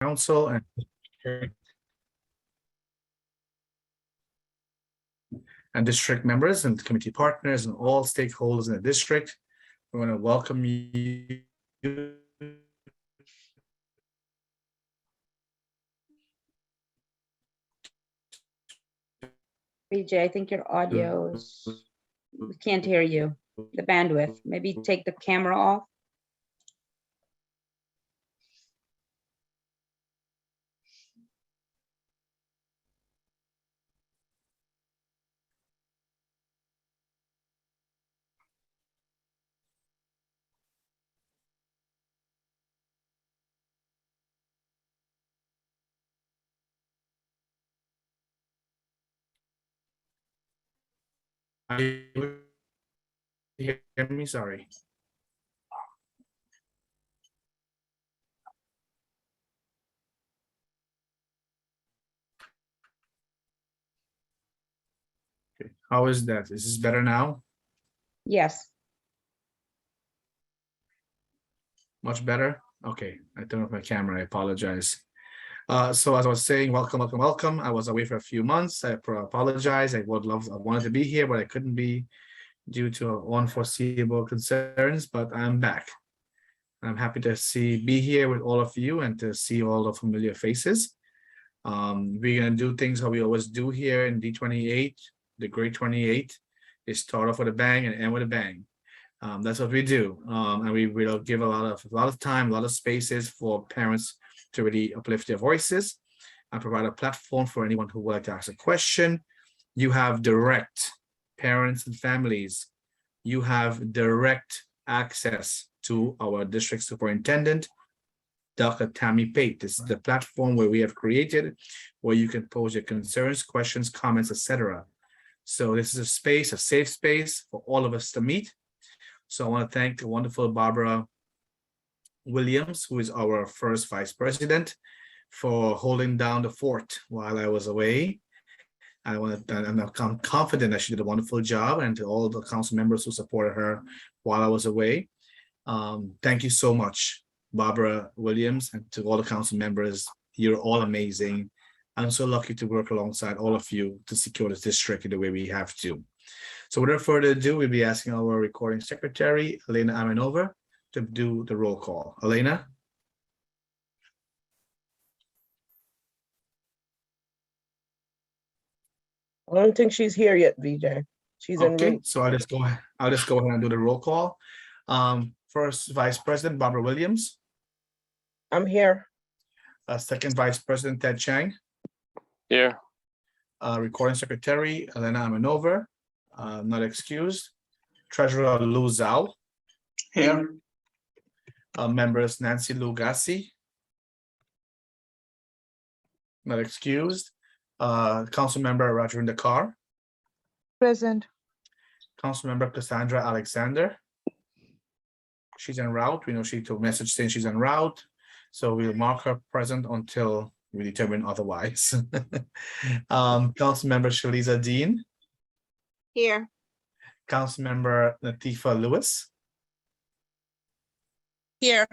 council and district members and committee partners and all stakeholders in the district. We want to welcome you. BJ, I think your audio is, we can't hear you. The bandwidth, maybe take the camera off. You hear me? Sorry. Okay. How is that? Is this better now? Yes. Much better? Okay, I turned off my camera. I apologize. So as I was saying, welcome, welcome, welcome. I was away for a few months. I apologize. I wanted to be here, but I couldn't be due to unforeseeable concerns, but I'm back. I'm happy to be here with all of you and to see all the familiar faces. We're gonna do things how we always do here in D28, the Great 28. Is start off with a bang and end with a bang. That's what we do, and we will give a lot of time, a lot of spaces for parents to really uplift their voices and provide a platform for anyone who would like to ask a question. You have direct parents and families. You have direct access to our district superintendent, Dr. Tammy Pate. This is the platform where we have created where you can pose your concerns, questions, comments, etc. So this is a space, a safe space for all of us to meet. So I want to thank the wonderful Barbara Williams, who is our first vice president, for holding down the fort while I was away. I'm confident that she did a wonderful job, and to all the council members who supported her while I was away. Thank you so much, Barbara Williams, and to all the council members. You're all amazing. I'm so lucky to work alongside all of you to secure this district in the way we have to. So without further ado, we'll be asking our recording secretary, Elena Amenova, to do the roll call. Elena? I don't think she's here yet, VJ. She's en Okay, route. so I'll just go ahead and do the roll call. First Vice President Barbara Williams, I'm here. Second Vice President Ted Chang, Here. Recording Secretary Elena Amenova, not excused. Treasurer Lou Zhao, Here. members Nancy Lugassi, not excused. Council Member Rajendra Kaur, Present. Council Member Cassandra Alexander. She's en route. We know she took message saying she's en route, so we'll mark her present until we determine otherwise. Council Member Shaliza Dean, Here. Council Member Latifa Lewis, Here.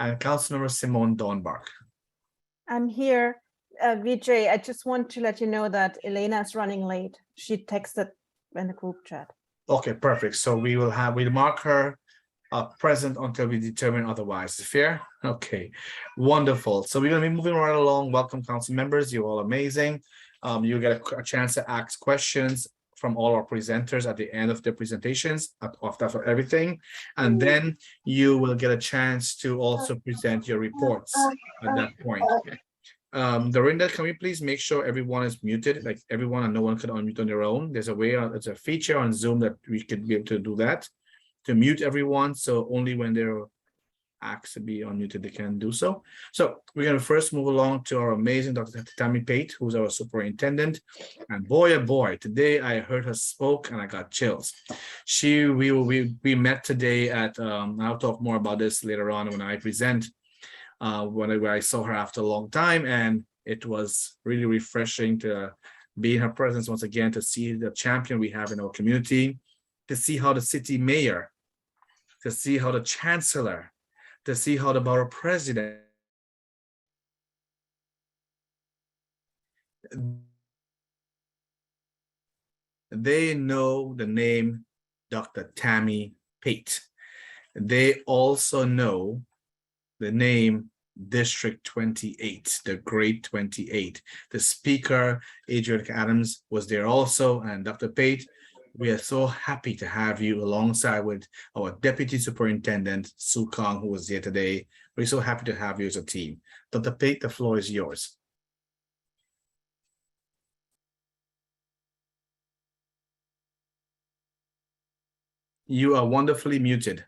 and Council Member Simone Dornbach. I'm here. Vijay, I just want to let you know that Elena is running late. She texted in the group chat. Okay, perfect. So we'll mark her present until we determine otherwise. Fair? Okay, wonderful. So we're gonna be moving right along. Welcome, council members. You're all amazing. You get a chance to ask questions from all our presenters at the end of the presentations of everything, and then you will get a chance to also present your reports at that point. Dorinda, can we please make sure everyone is muted, like everyone and no one can unmute on their own? There's a way, it's a feature on Zoom that we could be able to do that, to mute everyone, so only when they're asked to be unmuted they can do so. So we're going to first move along to our amazing Dr. Tammy Pate, who's our superintendent. And boy, oh boy, today I heard her spoke and I got chills. We met today at, I'll talk more about this later on when I present, when I saw her after a long time, and it was really refreshing to be in her presence once again, to see the champion we have in our community, to see how the city mayor, to see how the chancellor, to see how the borough president They know the name Dr. Tammy Pate. They also know the name District 28, the Great 28. The speaker, Adrian Adams, was there also, and Dr. Pate, we are so happy to have you alongside with our Deputy Superintendent, Sue Kong, who was here today. We're so happy to have you as a team. Dr. Pate, the floor is yours. You are wonderfully muted.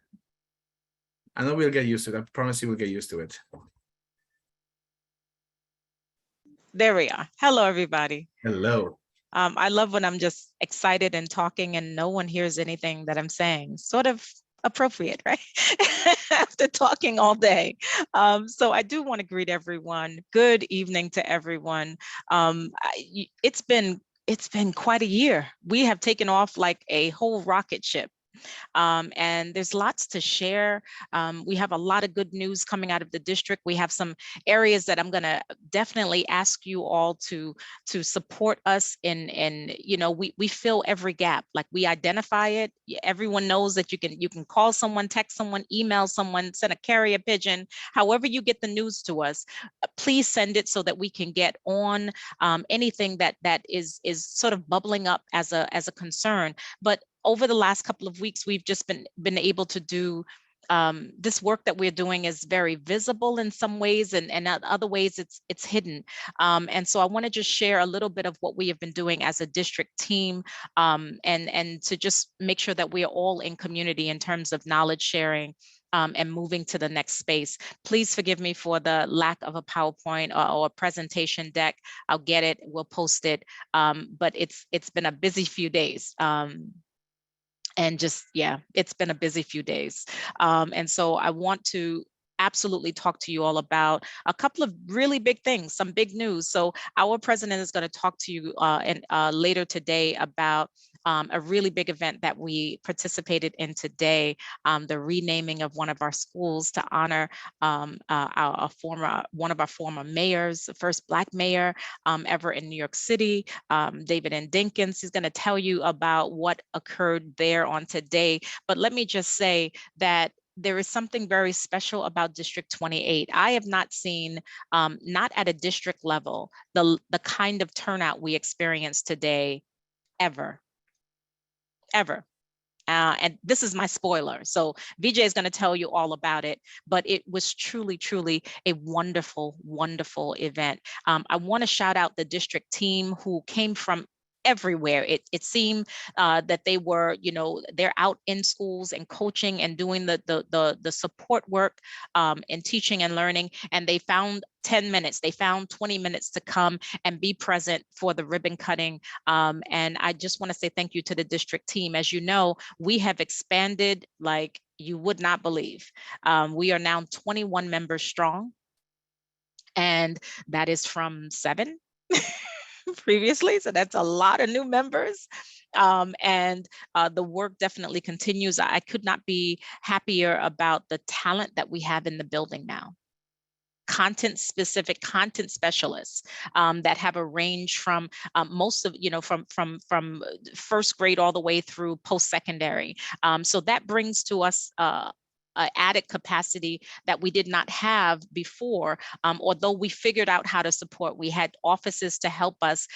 I know we'll get used to it. I promise you we'll get used to it. There we are. Hello, everybody. Hello. I love when I'm just excited and talking and no one hears anything that I'm saying. Sort of appropriate, right? After talking all day. So I do want to greet everyone. Good evening to everyone. It's been quite a year. We have taken off like a whole rocket ship. And there's lots to share. We have a lot of good news coming out of the district. We have some areas that I'm going to definitely ask you all to support us in, you know, we fill every gap, like we identify it. Everyone knows that you can call someone, text someone, email someone, send a carrier pigeon, however you get the news to us, please send it so that we can get on anything that is sort of bubbling up as a concern. But over the last couple of weeks, we've just been able to do this work that we're doing is very visible in some ways, and in other ways it's hidden. And so I want to just share a little bit of what we have been doing as a district team, and to just make sure that we are all in community in terms of knowledge sharing. And moving to the next space. Please forgive me for the lack of a PowerPoint or a presentation deck. I'll get it, we'll post it. But it's been a busy few days. And just, yeah, it's been a busy few days. And so I want to absolutely talk to you all about a couple of really big things, some big news. So our president is going to talk to you later today about a really big event that we participated in today, the renaming of one of our schools to honor one of our former mayors, the first Black mayor ever in New York City, David N. Dinkins. He's going to tell you about what occurred there on today. But let me just say that there is something very special about District 28. I have not seen, not at a district level, the kind of turnout we experienced today ever. And this is my spoiler. So VJ is going to tell you all about it, but it was truly, truly a wonderful, wonderful event. I want to shout out the district team who came from everywhere. It seemed that they were, you know, they're out in schools and coaching and doing the support work in teaching and learning. And they found 10 minutes, they found 20 minutes to come and be present for the ribbon cutting. And I just want to say thank you to the district team. As you know, we have expanded like you would not believe. We are now 21 members strong. And that is from 7 previously. So that's a lot of new members. And the work definitely continues. I could not be happier about the talent that we have in the building now. Content specific content specialists that have a range from most of, you know, from first grade all the way through post-secondary. So that brings to us added capacity that we did not have before, although we figured out how to support. We had offices to help us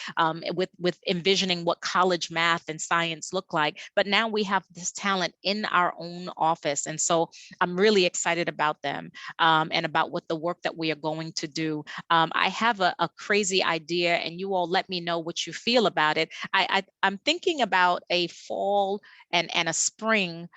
with envisioning what college math and science look like, but now we have this talent in our own office. And so I'm really excited about them and about what the work that we are going to do. I have a crazy idea, and you all let me know what you feel about it. I'm thinking about a fall and a spring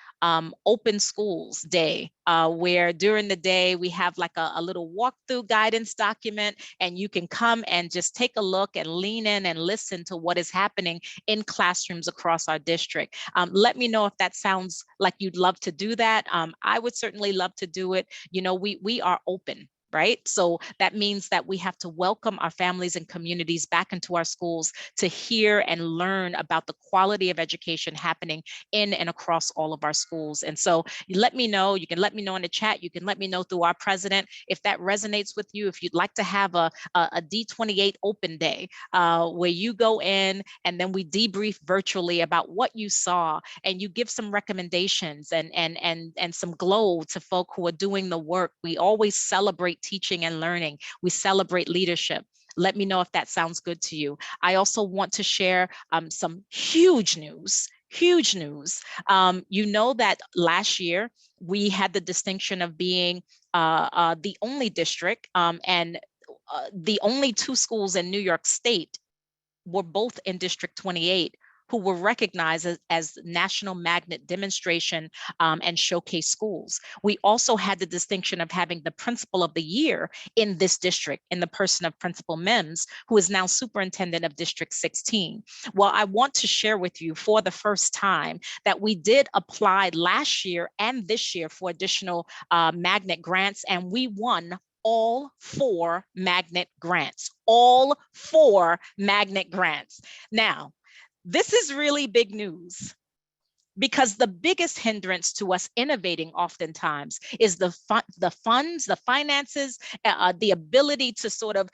open schools day, where during the day we have like a little walkthrough guidance document, and you can come and just take a look and lean in and listen to what is happening in classrooms across our district. Let me know if that sounds like you'd love to do that. I would certainly love to do it. You know, we are open. right? So that means that we have to welcome our families and communities back into our schools to hear and learn about the quality of education happening in and across all of our schools. And so you let me know, you can let me know in the chat, you can let me know through our president, if that resonates with you, if you'd like to have a D28 open day where you go in and then we debrief virtually about what you saw and you give some recommendations and some glow to folk who are doing the work. We always celebrate teaching and learning. We celebrate leadership. Let me know if that sounds good to you. I also want to share some huge news. You know that last year we had the distinction of being the only district and the only 2 schools in New York State were both in District 28 who were recognized as National Magnet Demonstration and Showcase Schools. We also had the distinction of having the Principal of the Year in this district in the person of Principal Mims, who is now Superintendent of District 16. Well, I want to share with you for the first time that we did apply last year and this year for additional magnet grants, and we won all 4 magnet grants, all 4 magnet grants. Now, this is really big news because the biggest hindrance to us innovating oftentimes is the funds, the finances, the ability to sort of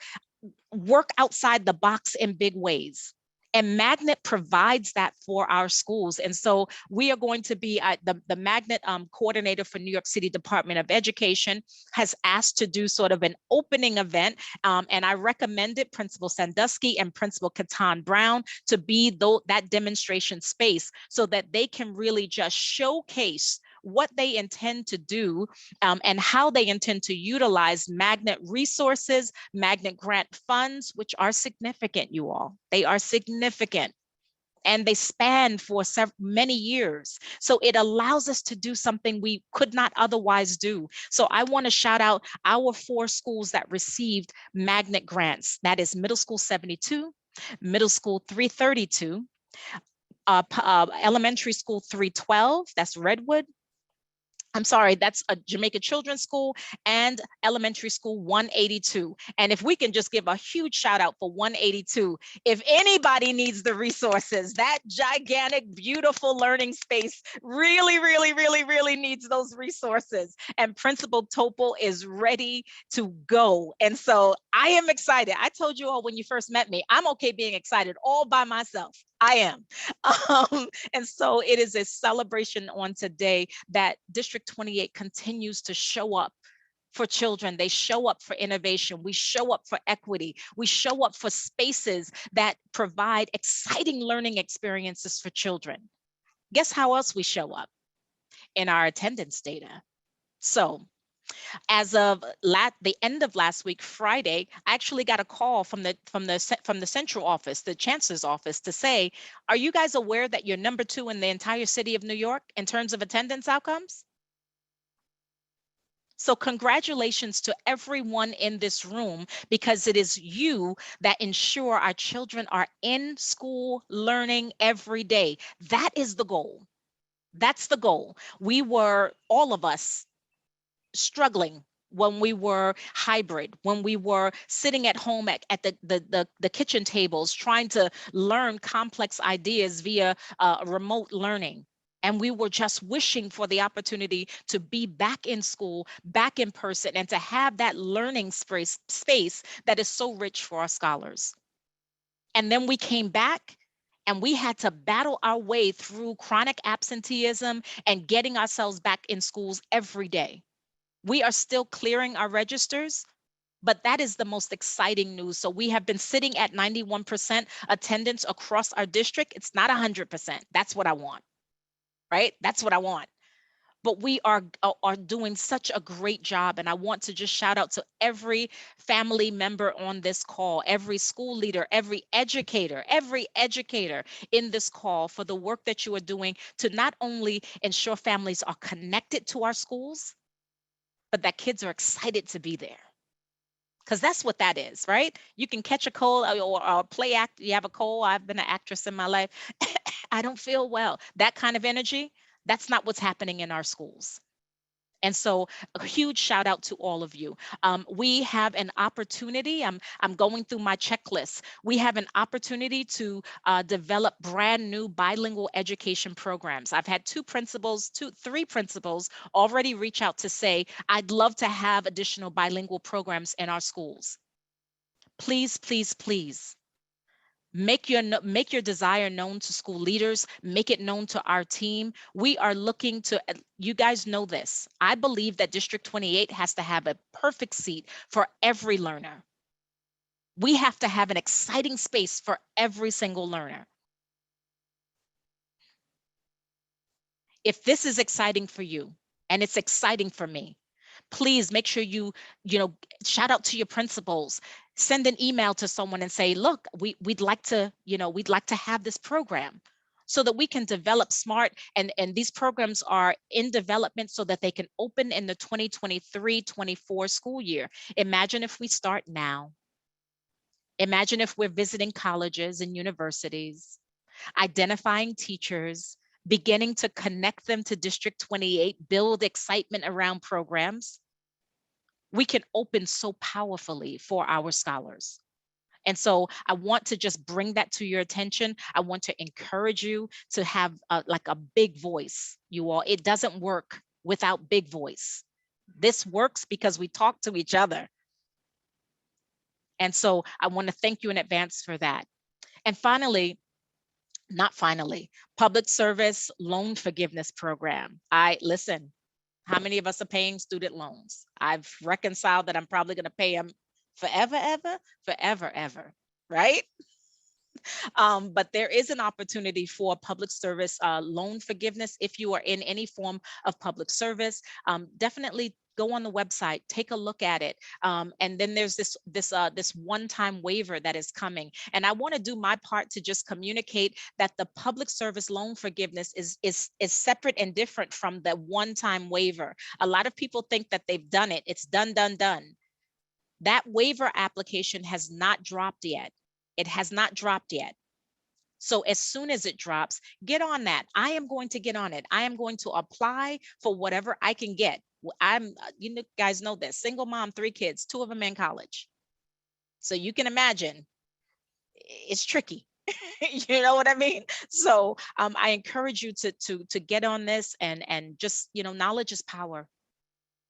work outside the box in big ways. And Magnet provides that for our schools. And so we are going to be the Magnet coordinator for New York City Department of Education has asked to do sort of an opening event. And I recommended Principal Sandusky and Principal Katan Brown to be that demonstration space so that they can really just showcase what they intend to do and how they intend to utilize Magnet resources, Magnet grant funds, which are significant, you all. They are significant. And they span for many years. So it allows us to do something we could not otherwise do. So I want to shout out our 4 schools that received Magnet grants. That is Middle School 72, Middle School 332, Elementary School 312, that's Redwood. I'm sorry, that's a Jamaica Children's School and Elementary School 182. And if we can just give a huge shout out for 182, if anybody needs the resources, that gigantic, beautiful learning space really, really, really, really needs those resources. And Principal Topol is ready to go. And so I am excited. I told you all when you first met me, I'm okay being excited all by myself. I am. And so it is a celebration on today that District 28 continues to show up for children. They show up for innovation. We show up for equity. We show up for spaces that provide exciting learning experiences for children. Guess how else we show up? In our attendance data. So as of the end of last week, Friday, I actually got a call from the central office, the chancellor's office, to say, are you guys aware that you're number 2 in the entire city of New York in terms of attendance outcomes? So congratulations to everyone in this room, because it is you that ensure our children are in school learning every day. That is the goal. That's the goal. We were, all of us, struggling when we were hybrid, when we were sitting at home at the kitchen tables trying to learn complex ideas via remote learning. And we were just wishing for the opportunity to be back in school, back in person, and to have that learning space that is so rich for our scholars. And then we came back and we had to battle our way through chronic absenteeism and getting ourselves back in schools every day. We are still clearing our registers, but that is the most exciting news. So we have been sitting at 91% attendance across our district. It's not 100%. That's what I want, right? That's what I want. But we are doing such a great job. And I want to just shout out to every family member on this call, every school leader, every educator in this call for the work that you are doing to not only ensure families are connected to our schools, but that kids are excited to be there. Because that's what that is, right? You can catch a cold or play act. You have a cold. I've been an actress in my life. I don't feel well. That kind of energy, that's not what's happening in our schools. And so a huge shout out to all of you. We have an opportunity. I'm going through my checklist. We have an opportunity to develop brand new bilingual education programs. I've had three principals already reach out to say, I'd love to have additional bilingual programs in our schools. Please, please, please. Make your desire known to school leaders, make it known to our team. We are looking to, you guys know this. I believe that District 28 has to have a perfect seat for every learner. We have to have an exciting space for every single learner. If this is exciting for you, and it's exciting for me, please make sure you shout out to your principals, send an email to someone and say, look, we'd like to have this program so that we can develop smart, and these programs are in development so that they can open in the 2023-24 school year. Imagine if we start now. Imagine if we're visiting colleges and universities, identifying teachers, beginning to connect them to District 28, build excitement around programs. We can open so powerfully for our scholars. And so I want to just bring that to your attention. I want to encourage you to have like a big voice, you all. It doesn't work without big voice. This works because we talk to each other. And so I want to thank you in advance for that. And finally, public service loan forgiveness program. Listen, how many of us are paying student loans? I've reconciled that I'm probably going to pay them forever, right? But there is an opportunity for public service loan forgiveness if you are in any form of public service. Definitely go on the website, take a look at it. And then there's this one-time waiver that is coming. And I want to do my part to just communicate that the public service loan forgiveness is separate and different from the one-time waiver. A lot of people think that they've done it. It's done. That waiver application has not dropped yet. It has not dropped yet. So as soon as it drops, get on that. I am going to get on it. I am going to apply for whatever I can get. You guys know this, single mom, 3 kids, 2 of them in college. So you can imagine it's tricky. You know what I mean? So I encourage you to get on this and just, knowledge is power.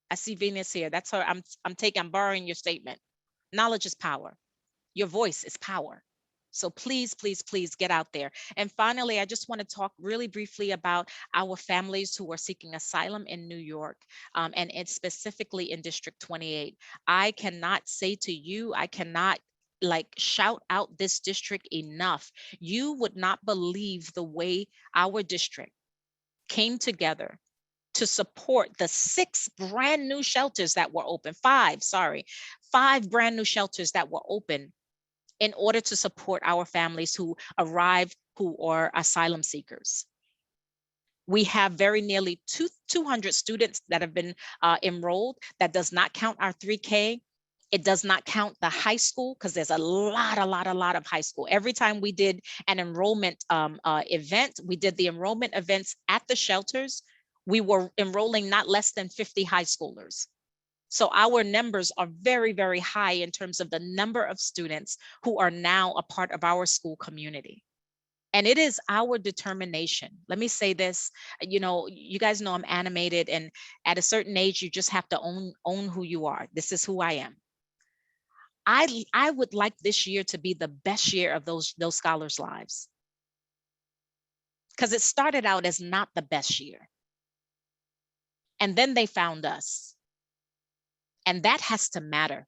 I see Venus here. That's her. I'm borrowing your statement. Knowledge is power. Your voice is power. So please, please, please get out there. And finally, I just want to talk really briefly about our families who are seeking asylum in New York, and it's specifically in District 28. I cannot say to you, I cannot shout out this district enough. You would not believe the way our district came together to support the 6 brand new shelters that were open, 5 brand new shelters that were open in order to support our families who arrive, who are asylum seekers. We have very nearly 200 students that have been enrolled. That does not count our 3K. It does not count the high school, because there's a lot of high school. Every time we did an enrollment event, we did the enrollment events at the shelters, we were enrolling not less than 50 high schoolers. So our numbers are very, very high in terms of the number of students who are now a part of our school community. And it is our determination. Let me say this, you guys know I'm animated, and at a certain age, you just have to own who you are. This is who I am. I would like this year to be the best year of those scholars' lives, because it started out as not the best year. And then they found us. And that has to matter.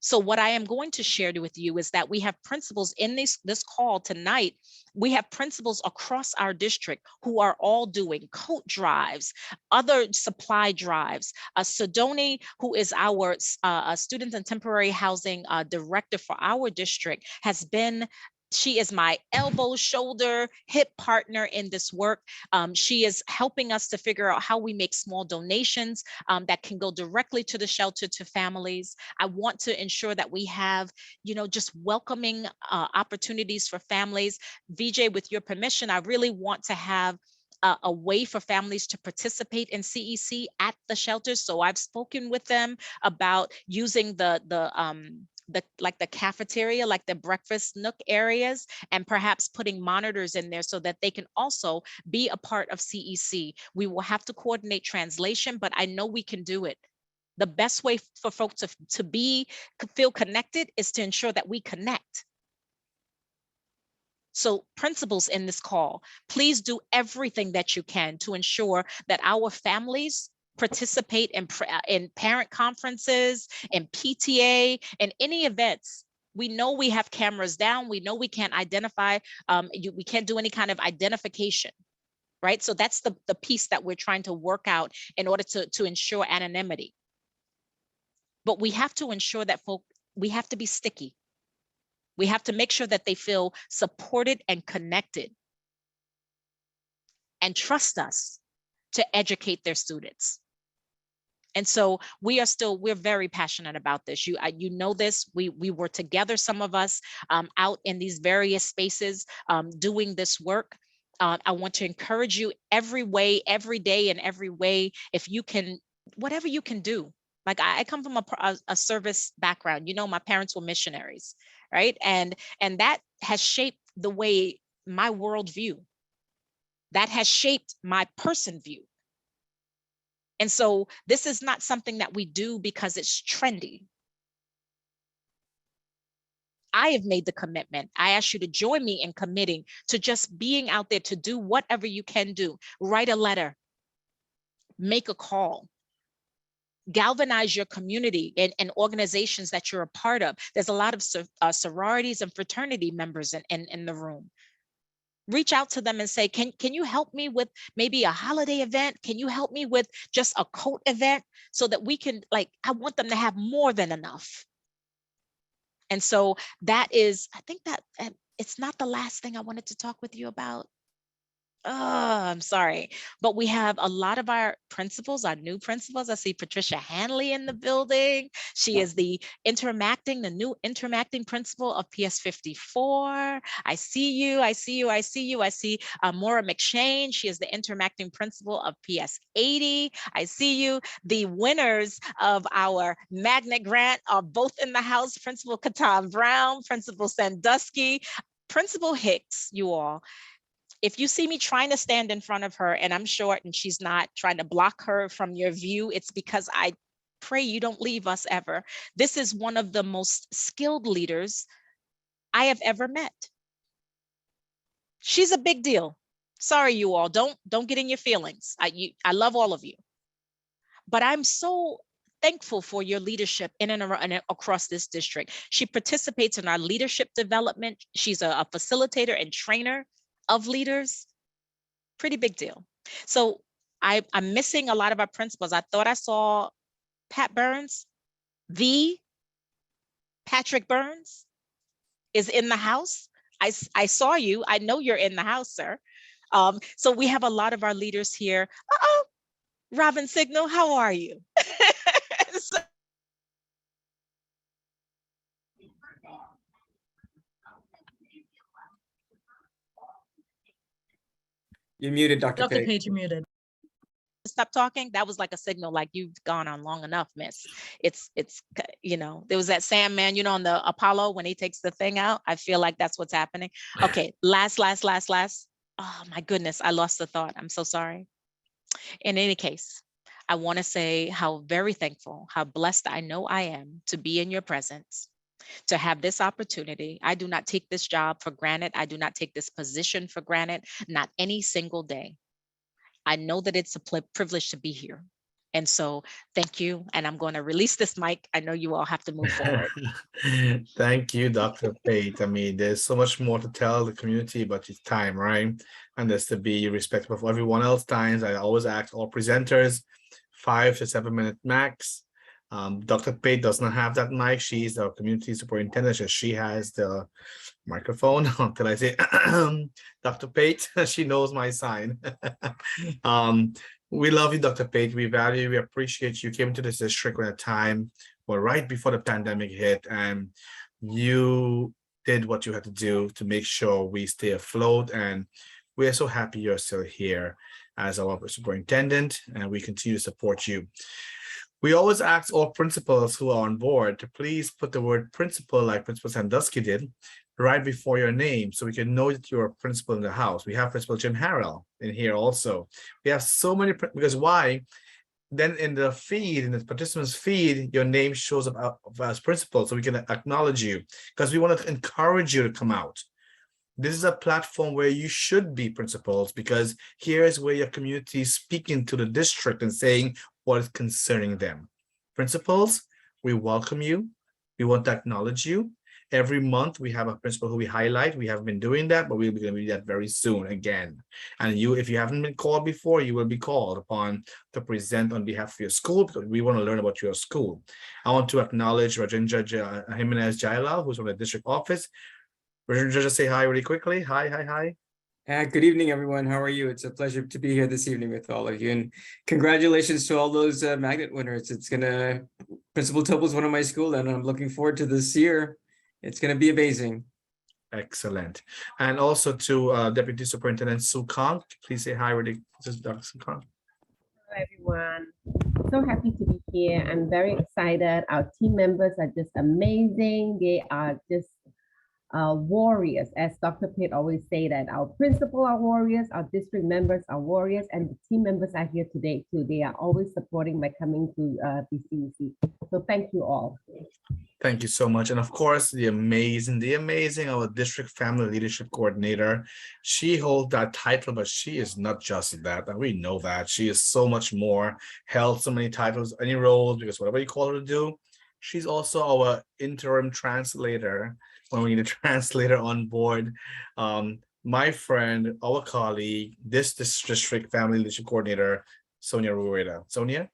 So what I am going to share with you is that we have principals in this call tonight. We have principals across our district who are all doing coat drives, other supply drives. Sidoni, who is our student and temporary housing director for our district, she is my elbow, shoulder, hip partner in this work. She is helping us to figure out how we make small donations that can go directly to the shelter, to families. I want to ensure that we have, just welcoming opportunities for families. VJ, with your permission, I really want to have a way for families to participate in CEC at the shelters. So I've spoken with them about using the like the cafeteria, like the breakfast nook areas, and perhaps putting monitors in there so that they can also be a part of CEC. We will have to coordinate translation, but I know we can do it. The best way for folks to feel connected is to ensure that we connect. So principals in this call, please do everything that you can to ensure that our families participate in parent conferences, in PTA, and any events. We know we have cameras down. We know we can't identify, we can't do any kind of identification, right? So that's the piece that we're trying to work out in order to ensure anonymity. But we have to ensure that we have to be sticky. We have to make sure that they feel supported and connected and trust us to educate their students. And so we're very passionate about this. You know this, we were together, some of us out in these various spaces doing this work. I want to encourage you every way, every day, in every way, if you can, whatever you can do. Like I come from a service background. You know, my parents were missionaries, right? And that has shaped the way my worldview, that has shaped my person view. And so this is not something that we do because it's trendy. I have made the commitment. I ask you to join me in committing to just being out there to do whatever you can do. Write a letter, make a call, galvanize your community and organizations that you're a part of. There's a lot of sororities and fraternity members in the room. Reach out to them and say, can you help me with maybe a holiday event? Can you help me with just a coat event so that we can, like, I want them to have more than enough. And so that is, I think that it's not the last thing I wanted to talk with you about. Oh, I'm sorry. But we have a lot of our principals, our new principals. I see Patricia Hanley in the building. She is the new interacting principal of PS 54. I see you. I see Maura McShane. She is the interacting principal of PS 80. I see you. The winners of our magnet grant are both in the house. Principal Katan Brown, Principal Sandusky, Principal Hicks, you all. If you see me trying to stand in front of her and I'm short and she's not, trying to block her from your view, it's because I pray you don't leave us ever. This is one of the most skilled leaders I have ever met. She's a big deal. Sorry, you all, don't get in your feelings. I love all of you. But I'm so thankful for your leadership in and around and across this district. She participates in our leadership development. She's a facilitator and trainer of leaders. Pretty big deal. So I'm missing a lot of our principals. I thought I saw Pat Burns. Patrick Burns is in the house. I saw you. I know you're in the house, sir. So we have a lot of our leaders here. Uh-oh, Robin Signal, how are you? So, You're muted, Dr. Dr. Pate. Page, you're muted. stop talking. That was like a signal, like you've gone on long enough, miss. It's you know, there was that Sandman, you know, on the Apollo when he takes the thing out. I feel like that's what's happening. Okay, last. Oh my goodness, I lost the thought. I'm so sorry. In any case, I want to say how very thankful, how blessed I know I am to be in your presence, to have this opportunity. I do not take this job for granted. I do not take this position for granted, not any single day. I know that it's a privilege to be here. And so thank you. And I'm going to release this mic. I know you all have to move forward. Thank you, Dr. Pate. I mean, there's so much more to tell the community, but it's time, right? And there's to be respectful of everyone else's times. I always ask all presenters 5 to 7 minute max. Dr. Pate does not have that mic. She's the community superintendent, so she has the microphone until I say Dr. Pate. She knows my sign. We love you, Dr. Pate. We value you. We appreciate you. Came to this district at a time, well, right before the pandemic hit, and you did what you had to do to make sure we stay afloat and We are so happy you're still here as our superintendent, and we continue to support you. We always ask all principals who are on board to please put the word principal, like Principal Sandusky did, right before your name, so we can know that you're a principal in the house. We have Principal Jim Harrell in here also. We have so many, because why? Then in the feed, in the participants feed, your name shows up as principal, so we can acknowledge you, because we want to encourage you to come out. This is a platform where you should be principals, because here is where your community is speaking to the district and saying what is concerning them. Principals, we welcome you. We want to acknowledge you. Every month we have a principal who we highlight. We have been doing that, but we'll be going to do that very soon again. And you, if you haven't been called before, you will be called upon to present on behalf of your school, because we want to learn about your school. I want to acknowledge Rajendra Jimenez Jailal, who's from the district office. Rajendra, just say hi really quickly. Hi. Good evening, everyone. How are you? It's a pleasure to be here this evening with all of you. And congratulations to all those magnet winners. Principal Topol is one of my school, and I'm looking forward to this year. It's going to be amazing. Excellent. And also to Deputy Superintendent Sue Kong. Please say hi, really. This is Dr. Sue Kong. Hello, everyone. So happy to be here. I'm very excited. Our team members are just amazing. They are just warriors, as Dr. Pitt always say, that our principal are warriors, our district members are warriors, and the team members are here today too. They are always supporting by coming to the CEC. So thank you all. Thank you so much. And of course, the amazing, our district family leadership coordinator. She holds that title, but she is not just that. And we know that. She is so much more, held so many titles, any roles, because whatever you call her to do, she's also our interim translator when we need a translator on board. My friend, our colleague, this district family leadership coordinator, Sonia Rueda. Sonia?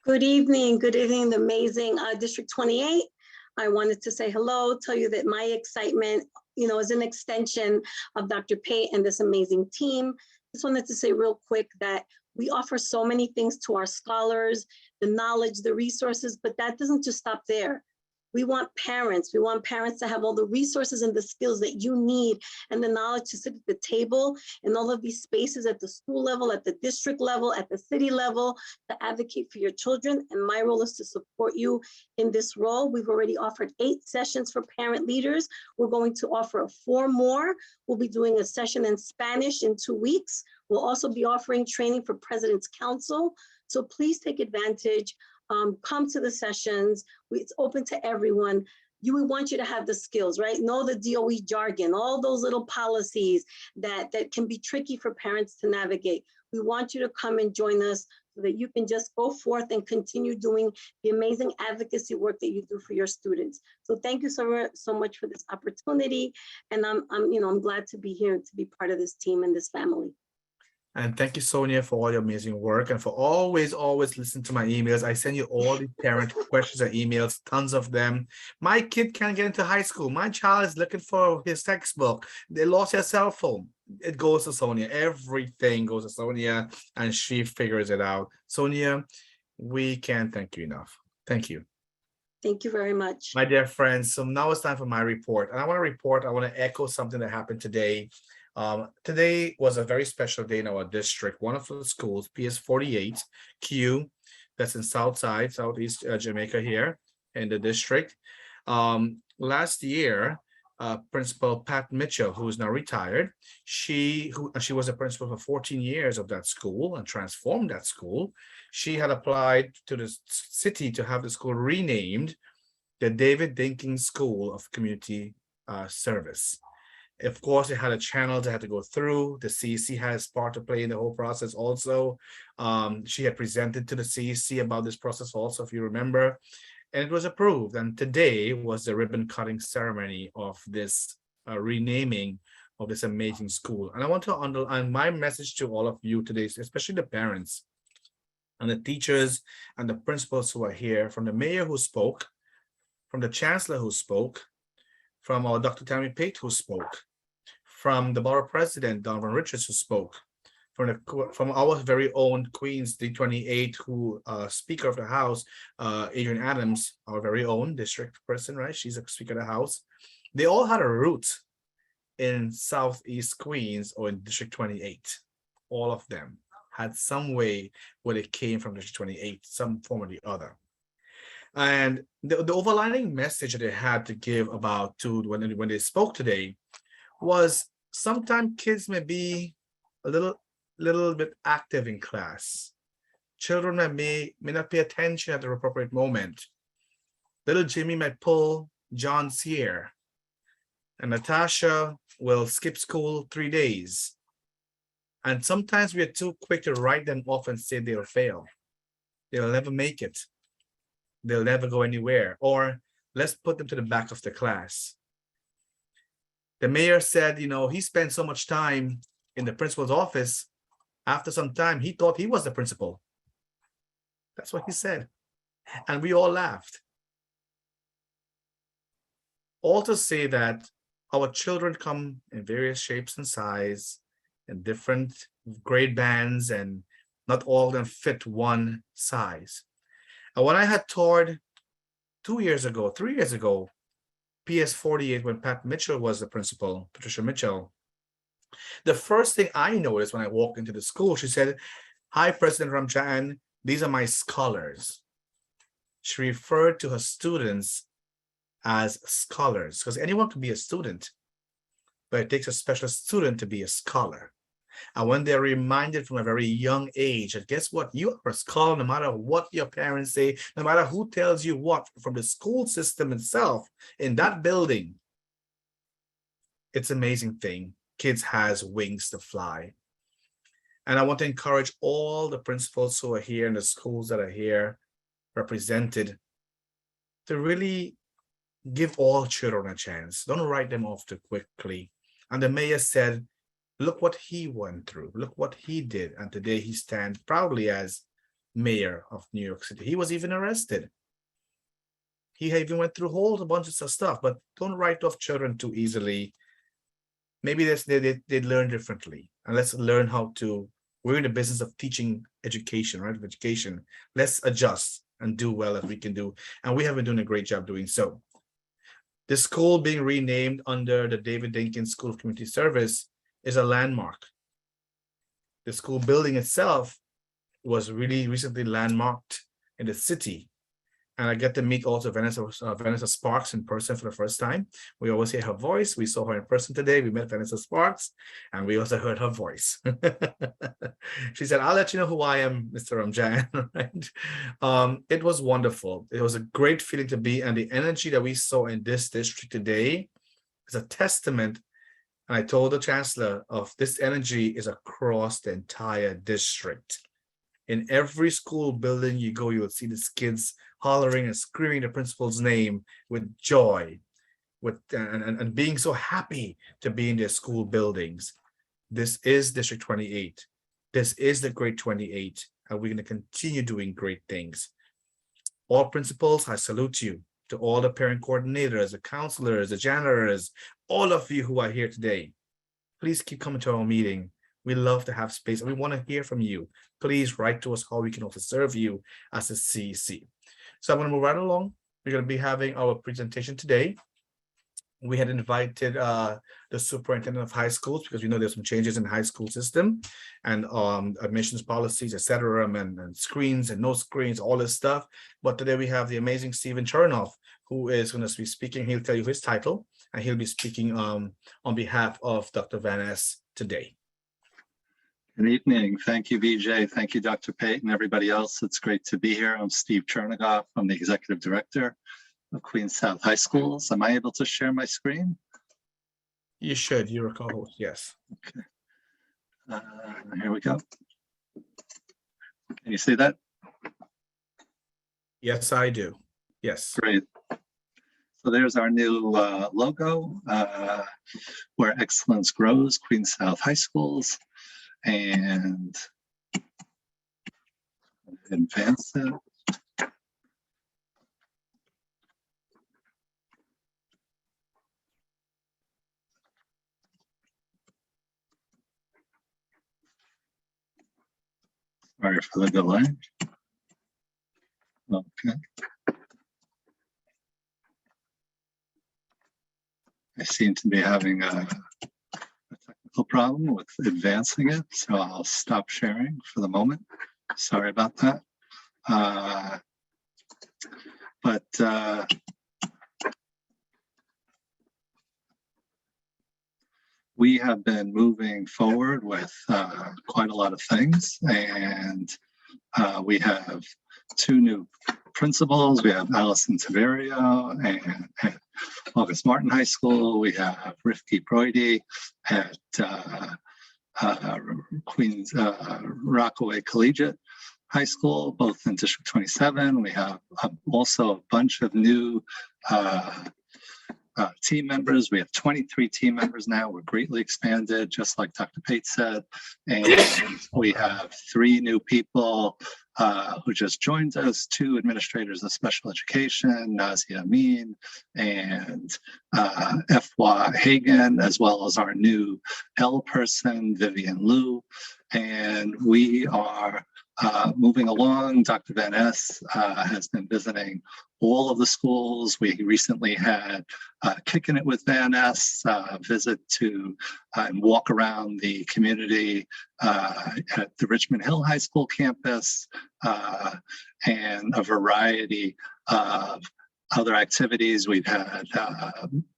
Good evening, the amazing District 28. I wanted to say hello, tell you that my excitement, is an extension of Dr. Pate and this amazing team. Just wanted to say real quick that we offer so many things to our scholars, the knowledge, the resources, but that doesn't just stop there. We want parents to have all the resources and the skills that you need and the knowledge to sit at the table in all of these spaces at the school level, at the district level, at the city level, to advocate for your children. And my role is to support you in this role. We've already offered 8 sessions for parent leaders. We're going to offer 4 more. We'll be doing a session in Spanish in 2 weeks. We'll also be offering training for President's Council. So please take advantage. Come to the sessions. It's open to everyone. We want you to have the skills, right? Know the DOE jargon, all those little policies that can be tricky for parents to navigate. We want you to come and join us so that you can just go forth and continue doing the amazing advocacy work that you do for your students. So thank you so much for this opportunity. And I'm glad to be here and to be part of this team and this family. And thank you, Sonia, for all your amazing work and for always listening to my emails. I send you all the parent questions and emails, tons of them. My kid can't get into high school. My child is looking for his textbook. They lost their cell phone. It goes to Sonia. Everything goes to Sonia, and she figures it out. Sonia, we can't thank you enough. Thank you. Thank you very much. My dear friends, so now it's time for my report. And I want to echo something that happened today. Today was a very special day in our district. One of the schools, PS48 Q, that's in Southeast Jamaica here in the district. Last year, Principal Pat Mitchell, who is now retired, she was a principal for 14 years of that school and transformed that school. She had applied to the city to have the school renamed the David Dinkins School of Community Service. Of course, it had a channel they had to go through. The CEC has part to play in the whole process also. She had presented to the CEC about this process also, if you remember, and it was approved. And today was the ribbon cutting ceremony of this renaming of this amazing school. And I want to underline my message to all of you today, especially the parents and the teachers and the principals who are here, from the mayor who spoke, from the chancellor who spoke, from our Dr. Tammy Pate who spoke, from the borough president, Donovan Richards, who spoke, from our very own Queens D28, who Speaker of the House, Adrian Adams, our very own district person, right? She's a Speaker of the House. They all had a root in Southeast Queens or in District 28. All of them had some way where they came from District 28, some form or the other. And the overlining message that they had to give about to when they spoke today was sometimes kids may be a little bit active in class. Children may not pay attention at the appropriate moment. Little Jimmy might pull John's hair, and Natasha will skip school 3 days. And sometimes we are too quick to write them off and say they'll fail. They'll never make it. They'll never go anywhere. Or let's put them to the back of the class. The mayor said, he spent so much time in the principal's office. After some time, he thought he was the principal. That's what he said. And we all laughed. All to say that our children come in various shapes and sizes, in different grade bands, and not all of them fit one size. And when I had toured 3 years ago, PS48, when Pat Mitchell was the principal, Patricia Mitchell, the first thing I noticed when I walked into the school, she said, "Hi, President Ramchan, these are my scholars." She referred to her students as scholars, because anyone can be a student, but it takes a special student to be a scholar. And when they're reminded from a very young age that guess what, you are a scholar no matter what your parents say, no matter who tells you what, from the school system itself in that building, it's an amazing thing. Kids has wings to fly. And I want to encourage all the principals who are here and the schools that are here represented to really give all children a chance. Don't write them off too quickly. And the mayor said, look what he went through. Look what he did. And today he stands proudly as mayor of New York City. He was even arrested. He even went through a whole bunch of stuff, but don't write off children too easily. Maybe they'd learn differently. And let's learn how to, we're in the business of teaching education, right? Of education. Let's adjust and do well as we can do. And we have been doing a great job doing so. The school being renamed under the David Dinkins School of Community Service is a landmark. The school building itself was really recently landmarked in the city. And I get to meet also Vanessa Sparks in person for the first time. We always hear her voice. We saw her in person today. We met Vanessa Sparks, and we also heard her voice. She said, "I'll let you know who I am, Mr. Ramjan." Right? It was wonderful. It was a great feeling to be, and the energy that we saw in this district today is a testament. And I told the chancellor of this energy is across the entire district. In every school building you go, you will see these kids hollering and screaming the principal's name with joy, and being so happy to be in their school buildings. This is District 28. This is the Great 28, and we're going to continue doing great things. All principals, I salute you. To all the parent coordinators, the counselors, the janitors, all of you who are here today, please keep coming to our meeting. We love to have space, and we want to hear from you. Please write to us how we can also serve you as a CEC. So I'm going to move right along. We're going to be having our presentation today. We had invited the superintendent of high schools because we know there's some changes in the high school system and admissions policies, etc., and screens and no screens, all this stuff. But today we have the amazing Stephen Chernoff, who is going to be speaking. He'll tell you his title, and he'll be speaking on behalf of Dr. Van Ness today. Good evening. Thank you, VJ. Thank you, Dr. Pate, and everybody else. It's great to be here. I'm Steve Chernigoff. I'm the executive director of Queens South High Schools. Am I able to share my screen? You should. You're a co-host. Yes. Okay. Here we go. Can you see that? Yes, I do. Yes. Great. So there's our new logo, where excellence grows, Queens South High Schools. And advance it. Sorry for the delay. Okay. I seem to be having a technical problem with advancing it, so I'll stop sharing for the moment. Sorry about that. We have been moving forward with quite a lot of things, and we have 2 new principals. We have Allison Taverio at August Martin High School. We have Rifki Broidy at Queens Rockaway Collegiate High School, both in District 27. We have also a bunch of new team members. We have 23 team members now. We're greatly expanded, just like Dr. Pate said. And we have 3 new people who just joined us, 2 administrators of special education, Nazia Amin and F.Y. Hagan, as well as our new L person, Vivian Liu. And we are moving along. Dr. Van Ness has been visiting all of the schools. We recently had Kicking It with Van Ness visit to and walk around the community at the Richmond Hill High School campus and a variety of other activities. We've had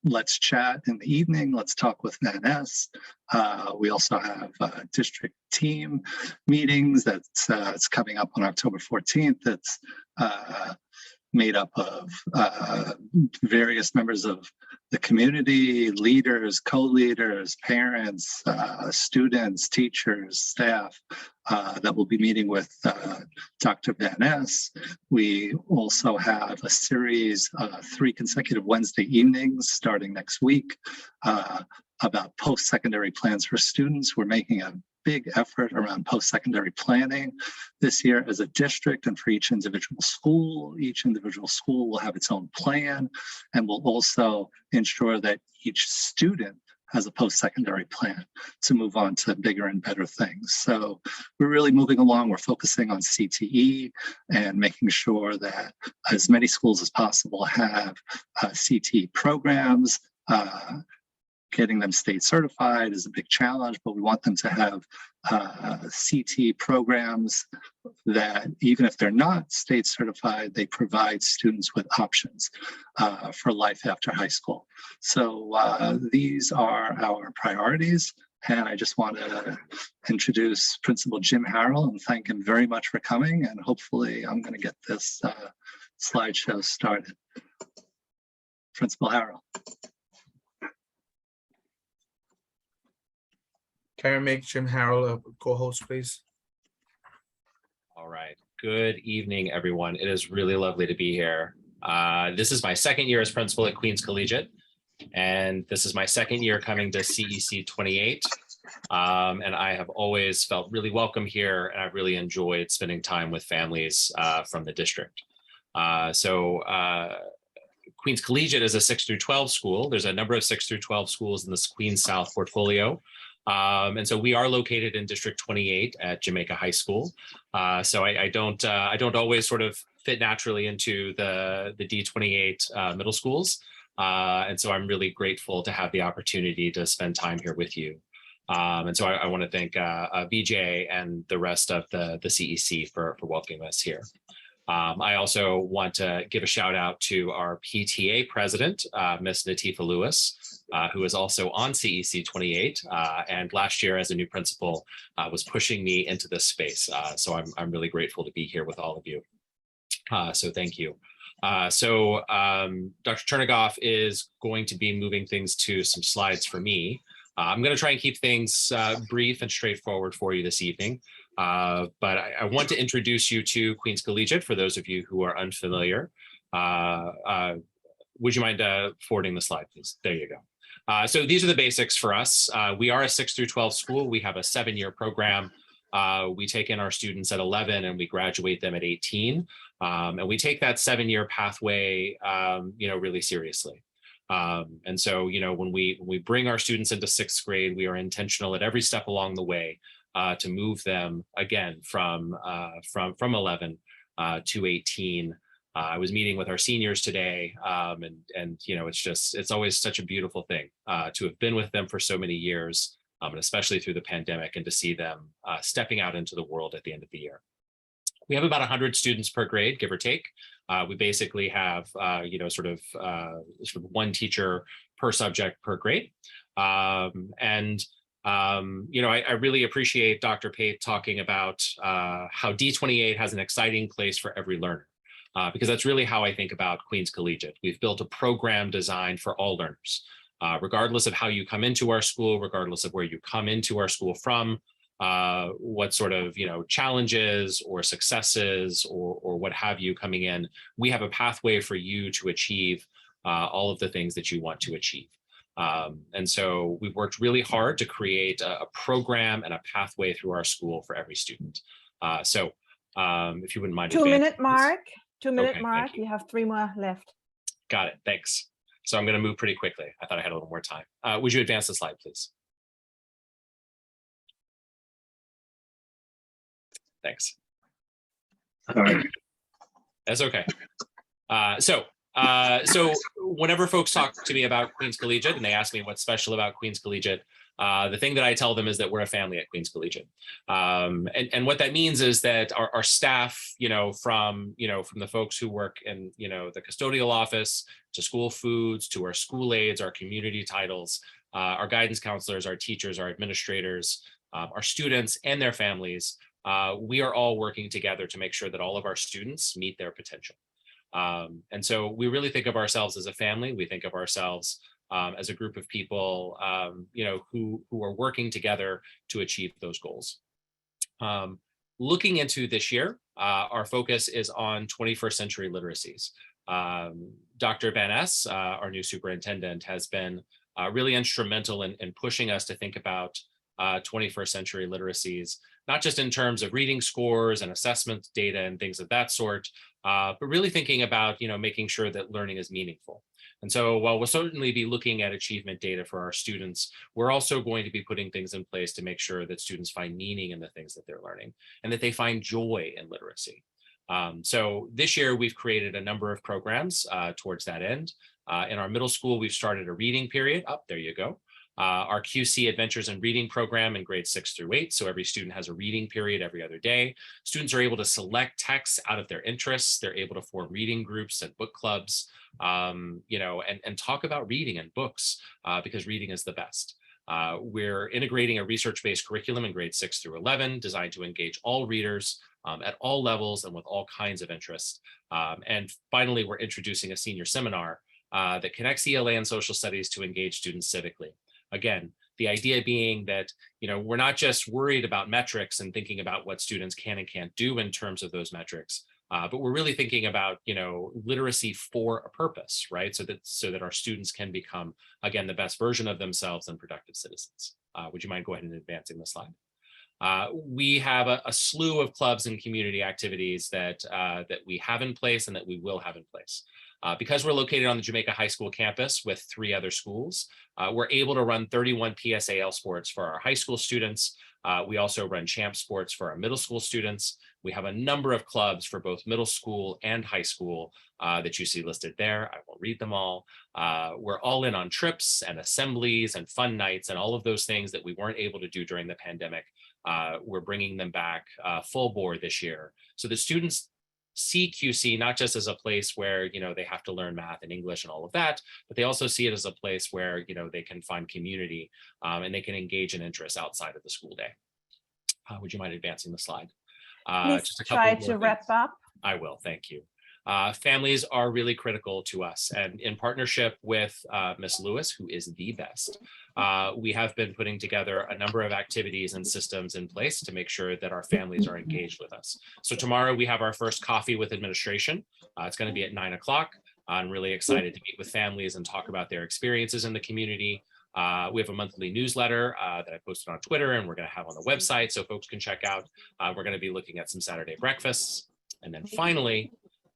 Let's Chat in the evening, Let's Talk with Van Ness. We also have district team meetings that's coming up on October 14th. That's made up of various members of the community, leaders, co-leaders, parents, students, teachers, staff that will be meeting with Dr. Van Ness. We also have a series of 3 consecutive Wednesday evenings starting next week about post-secondary plans for students. We're making a big effort around post-secondary planning this year as a district, and for each individual school will have its own plan, and we'll also ensure that each student has a post-secondary plan to move on to bigger and better things. So we're really moving along. We're focusing on CTE and making sure that as many schools as possible have CTE programs. Getting them state certified is a big challenge, but we want them to have CT programs that even if they're not state certified, they provide students with options for life after high school. So these are our priorities. And I just want to introduce Principal Jim Harrell and thank him very much for coming. And hopefully I'm going to get this slideshow started. Principal Harrell. Can I make Jim Harrell a co-host, please? All right. Good evening, everyone. It is really lovely to be here. This is my 2nd year as principal at Queens Collegiate, and this is my 2nd year coming to CEC28. And I have always felt really welcome here, and I've really enjoyed spending time with families from the district. Queens Collegiate is a 6 through 12 school. There's a number of 6 through 12 schools in this Queens South portfolio. And so we are located in District 28 at Jamaica High School. So I don't always sort of fit naturally into the D28 middle schools. And so I'm really grateful to have the opportunity to spend time here with you. And so I want to thank VJ and the rest of the CEC for welcoming us here. I also want to give a shout out to our PTA president, Miss Natifa Lewis, who is also on CEC28, and last year as a new principal was pushing me into this space. So I'm really grateful to be here with all of you. So thank you. Dr. Chernigoff is going to be moving things to some slides for me. I'm going to try and keep things brief and straightforward for you this evening. But I want to introduce you to Queens Collegiate for those of you who are unfamiliar. Would you mind forwarding the slide, please? There you go. So these are the basics for us. We are a 6 through 12 school. We have a 7-year program. We take in our students at 11 and we graduate them at 18. And we take that 7-year pathway, really seriously. And so, when we bring our students into 6th grade, we are intentional at every step along the way to move them again from 11 to 18 I was meeting with our seniors today, and you know, it's always such a beautiful thing to have been with them for so many years, and especially through the pandemic, and to see them stepping out into the world at the end of the year. We have about 100 students per grade, give or take. We basically have, you know, sort of one teacher per subject per grade. You know, I really appreciate Dr. Pate talking about how D28 has an exciting place for every learner, because that's really how I think about Queens Collegiate. We've built a program designed for all learners, regardless of how you come into our school, regardless of where you come into our school from, what sort of, you know, challenges or successes or what have you coming in. We have a pathway for you to achieve all of the things that you want to achieve. And so we've worked really hard to create a program and a pathway through our school for every student. So if you wouldn't mind. 2 minute mark, Okay, mark. You have 3 more left. Got it. Thanks. So I'm going to move pretty quickly. I thought I had a little more time. Would you advance the slide, please? Thanks. All right. That's okay. So whenever folks talk to me about Queens Collegiate and they ask me what's special about Queens Collegiate, the thing that I tell them is that we're a family at Queens Collegiate. And what that means is that our staff, from the folks who work in, the custodial office, to school foods, to our school aides, our community titles, our guidance counselors, our teachers, our administrators, our students and their families, we are all working together to make sure that all of our students meet their potential. And so we really think of ourselves as a family. We think of ourselves as a group of people, who are working together to achieve those goals. Looking into this year, our focus is on 21st century literacies. Dr. Van Ness, our new superintendent, has been really instrumental in pushing us to think about 21st century literacies, not just in terms of reading scores and assessment data and things of that sort, but really thinking about, making sure that learning is meaningful. And so while we'll certainly be looking at achievement data for our students, we're also going to be putting things in place to make sure that students find meaning in the things that they're learning and that they find joy in literacy. So this year we've created a number of programs towards that end. In our middle school, we've started a reading period. There you go. Our QC Adventures in Reading program in grades 6 through 8. So every student has a reading period every other day. Students are able to select texts out of their interests. They're able to form reading groups and book clubs, and talk about reading and books because reading is the best. We're integrating a research-based curriculum in grades 6 through 11 designed to engage all readers at all levels and with all kinds of interests. And finally, we're introducing a senior seminar that connects ELA and social studies to engage students civically. Again, the idea being that, we're not just worried about metrics and thinking about what students can and can't do in terms of those metrics, but we're really thinking about, literacy for a purpose, right? So that our students can become, again, the best version of themselves and productive citizens. Would you mind go ahead and advancing the slide? We have a slew of clubs and community activities that we have in place and that we will have in place. Because we're located on the Jamaica High School campus with 3 other schools, we're able to run 31 PSAL sports for our high school students. We also run champ sports for our middle school students. We have a number of clubs for both middle school and high school that you see listed there. I won't read them all. We're all in on trips and assemblies and fun nights and all of those things that we weren't able to do during the pandemic. We're bringing them back full bore this year. So the students see QC not just as a place where they have to learn math and English and all of that, but they also see it as a place where they can find community and they can engage in interests outside of the school day. Would you mind advancing the slide? Please Just a try couple to more wrap things. up. I will, thank you. Families are really critical to us, and in partnership with Ms. Lewis, who is the best, we have been putting together a number of activities and systems in place to make sure that our families are engaged with us. So tomorrow we have our first coffee with administration. It's going to be at 9 o'clock. I'm really excited to meet with families and talk about their experiences in the community. We have a monthly newsletter that I posted on Twitter and we're going to have on the website so folks can check out. We're going to be looking at some Saturday breakfasts. And then finally,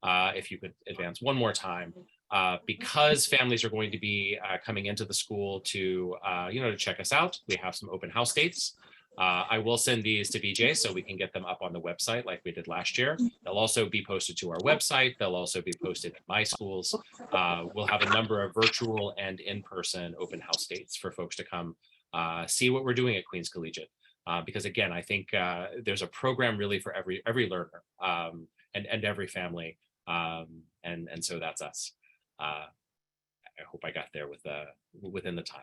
if you could advance one more time, because families are going to be coming into the school to, to check us out, we have some open house dates. I will send these to VJ so we can get them up on the website like we did last year. They'll also be posted to our website. They'll also be posted at my schools. We'll have a number of virtual and in-person open house dates for folks to come see what we're doing at Queens Collegiate. Because again, I think there's a program really for every learner and every family. And so that's us. I hope I got there within the time.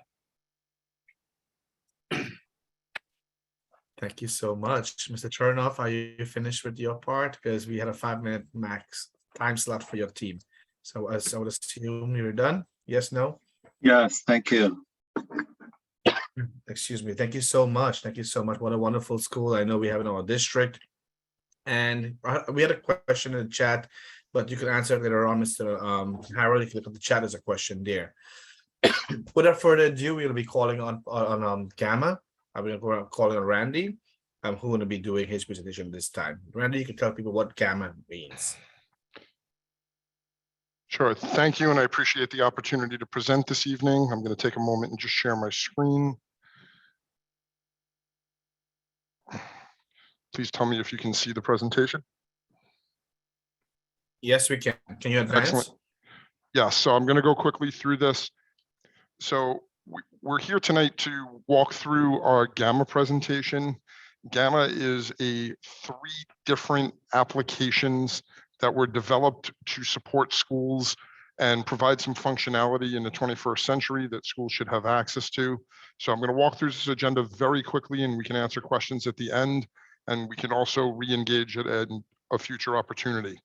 Thank you so much. Mr. Chernoff, are you finished with your part? Because we had a 5-minute max time slot for your team. So I would assume you're done. Yes, no? Yes, thank you. Excuse me. Thank you so much. Thank you so much. What a wonderful school. I know we have in our district. And we had a question in the chat, but you can answer it later on, Mr. Harold. If you look at the chat, there's a question there. Without further ado, we'll be calling on Gamma. I'm going to call on Randy, who will be doing his presentation this time. Randy, you can tell people what Gamma means. Sure. Thank you, and I appreciate the opportunity to present this evening. I'm going to take a moment and just share my screen. Please tell me if you can see the presentation. Yes, we can. Can you advance? Excellent. Yeah, so I'm going to go quickly through this. So we're here tonight to walk through our Gamma presentation. Gamma is 3 different applications that were developed to support schools and provide some functionality in the 21st century that schools should have access to. So I'm going to walk through this agenda very quickly, and we can answer questions at the end, and we can also re-engage it at a future opportunity.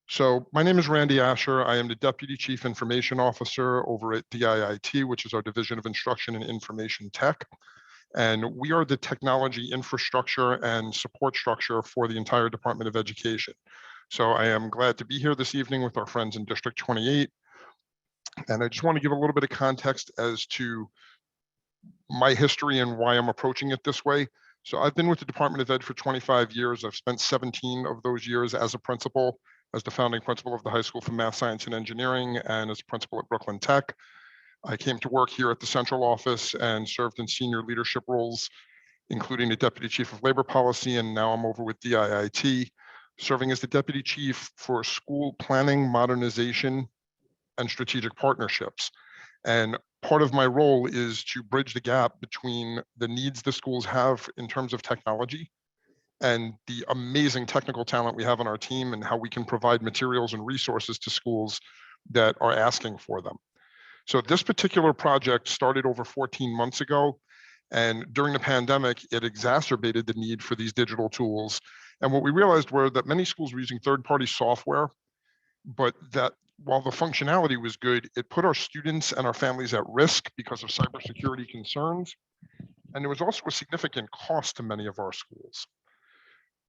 So my name is Randy Asher. I am the Deputy Chief Information Officer over at DIIT, which is our Division of Instruction and Information Tech. And we are the technology infrastructure and support structure for the entire Department of Education. So I am glad to be here this evening with our friends in District 28. And I just want to give a little bit of context as to my history and why I'm approaching it this way. So I've been with the Department of Ed for 25 years. I've spent 17 of those years as a principal, as the founding principal of the High School for Math, Science, and Engineering, and as principal at Brooklyn Tech. I came to work here at the central office and served in senior leadership roles, including the Deputy Chief of Labor Policy, and now I'm over with DIIT, serving as the Deputy Chief for School Planning, Modernization, and Strategic Partnerships. And part of my role is to bridge the gap between the needs the schools have in terms of technology and the amazing technical talent we have on our team, and how we can provide materials and resources to schools that are asking for them. So this particular project started over 14 months ago, and during the pandemic, it exacerbated the need for these digital tools. And what we realized were that many schools were using third-party software, but that while the functionality was good, it put our students and our families at risk because of cybersecurity concerns. And there was also a significant cost to many of our schools.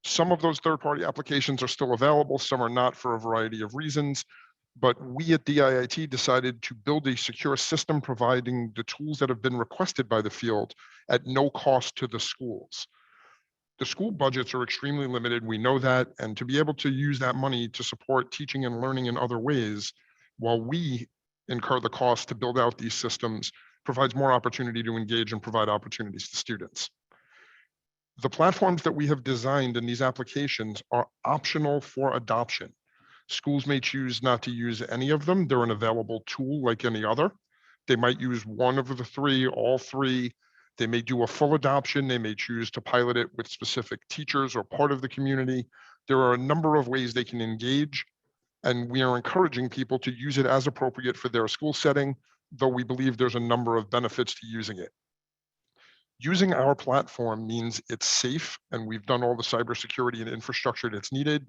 Some of those third-party applications are still available, some are not for a variety of reasons, but we at DIIT decided to build a secure system providing the tools that have been requested by the field at no cost to the schools. The school budgets are extremely limited, we know that, and to be able to use that money to support teaching and learning in other ways, while we incur the cost to build out these systems, provides more opportunity to engage and provide opportunities to students. The platforms that we have designed in these applications are optional for adoption. Schools may choose not to use any of them. They're an available tool like any other. They might use one of the 3, all 3. They may do a full adoption. They may choose to pilot it with specific teachers or part of the community. There are a number of ways they can engage, and we are encouraging people to use it as appropriate for their school setting, though we believe there's a number of benefits to using it. Using our platform means it's safe, and we've done all the cybersecurity and infrastructure that's needed.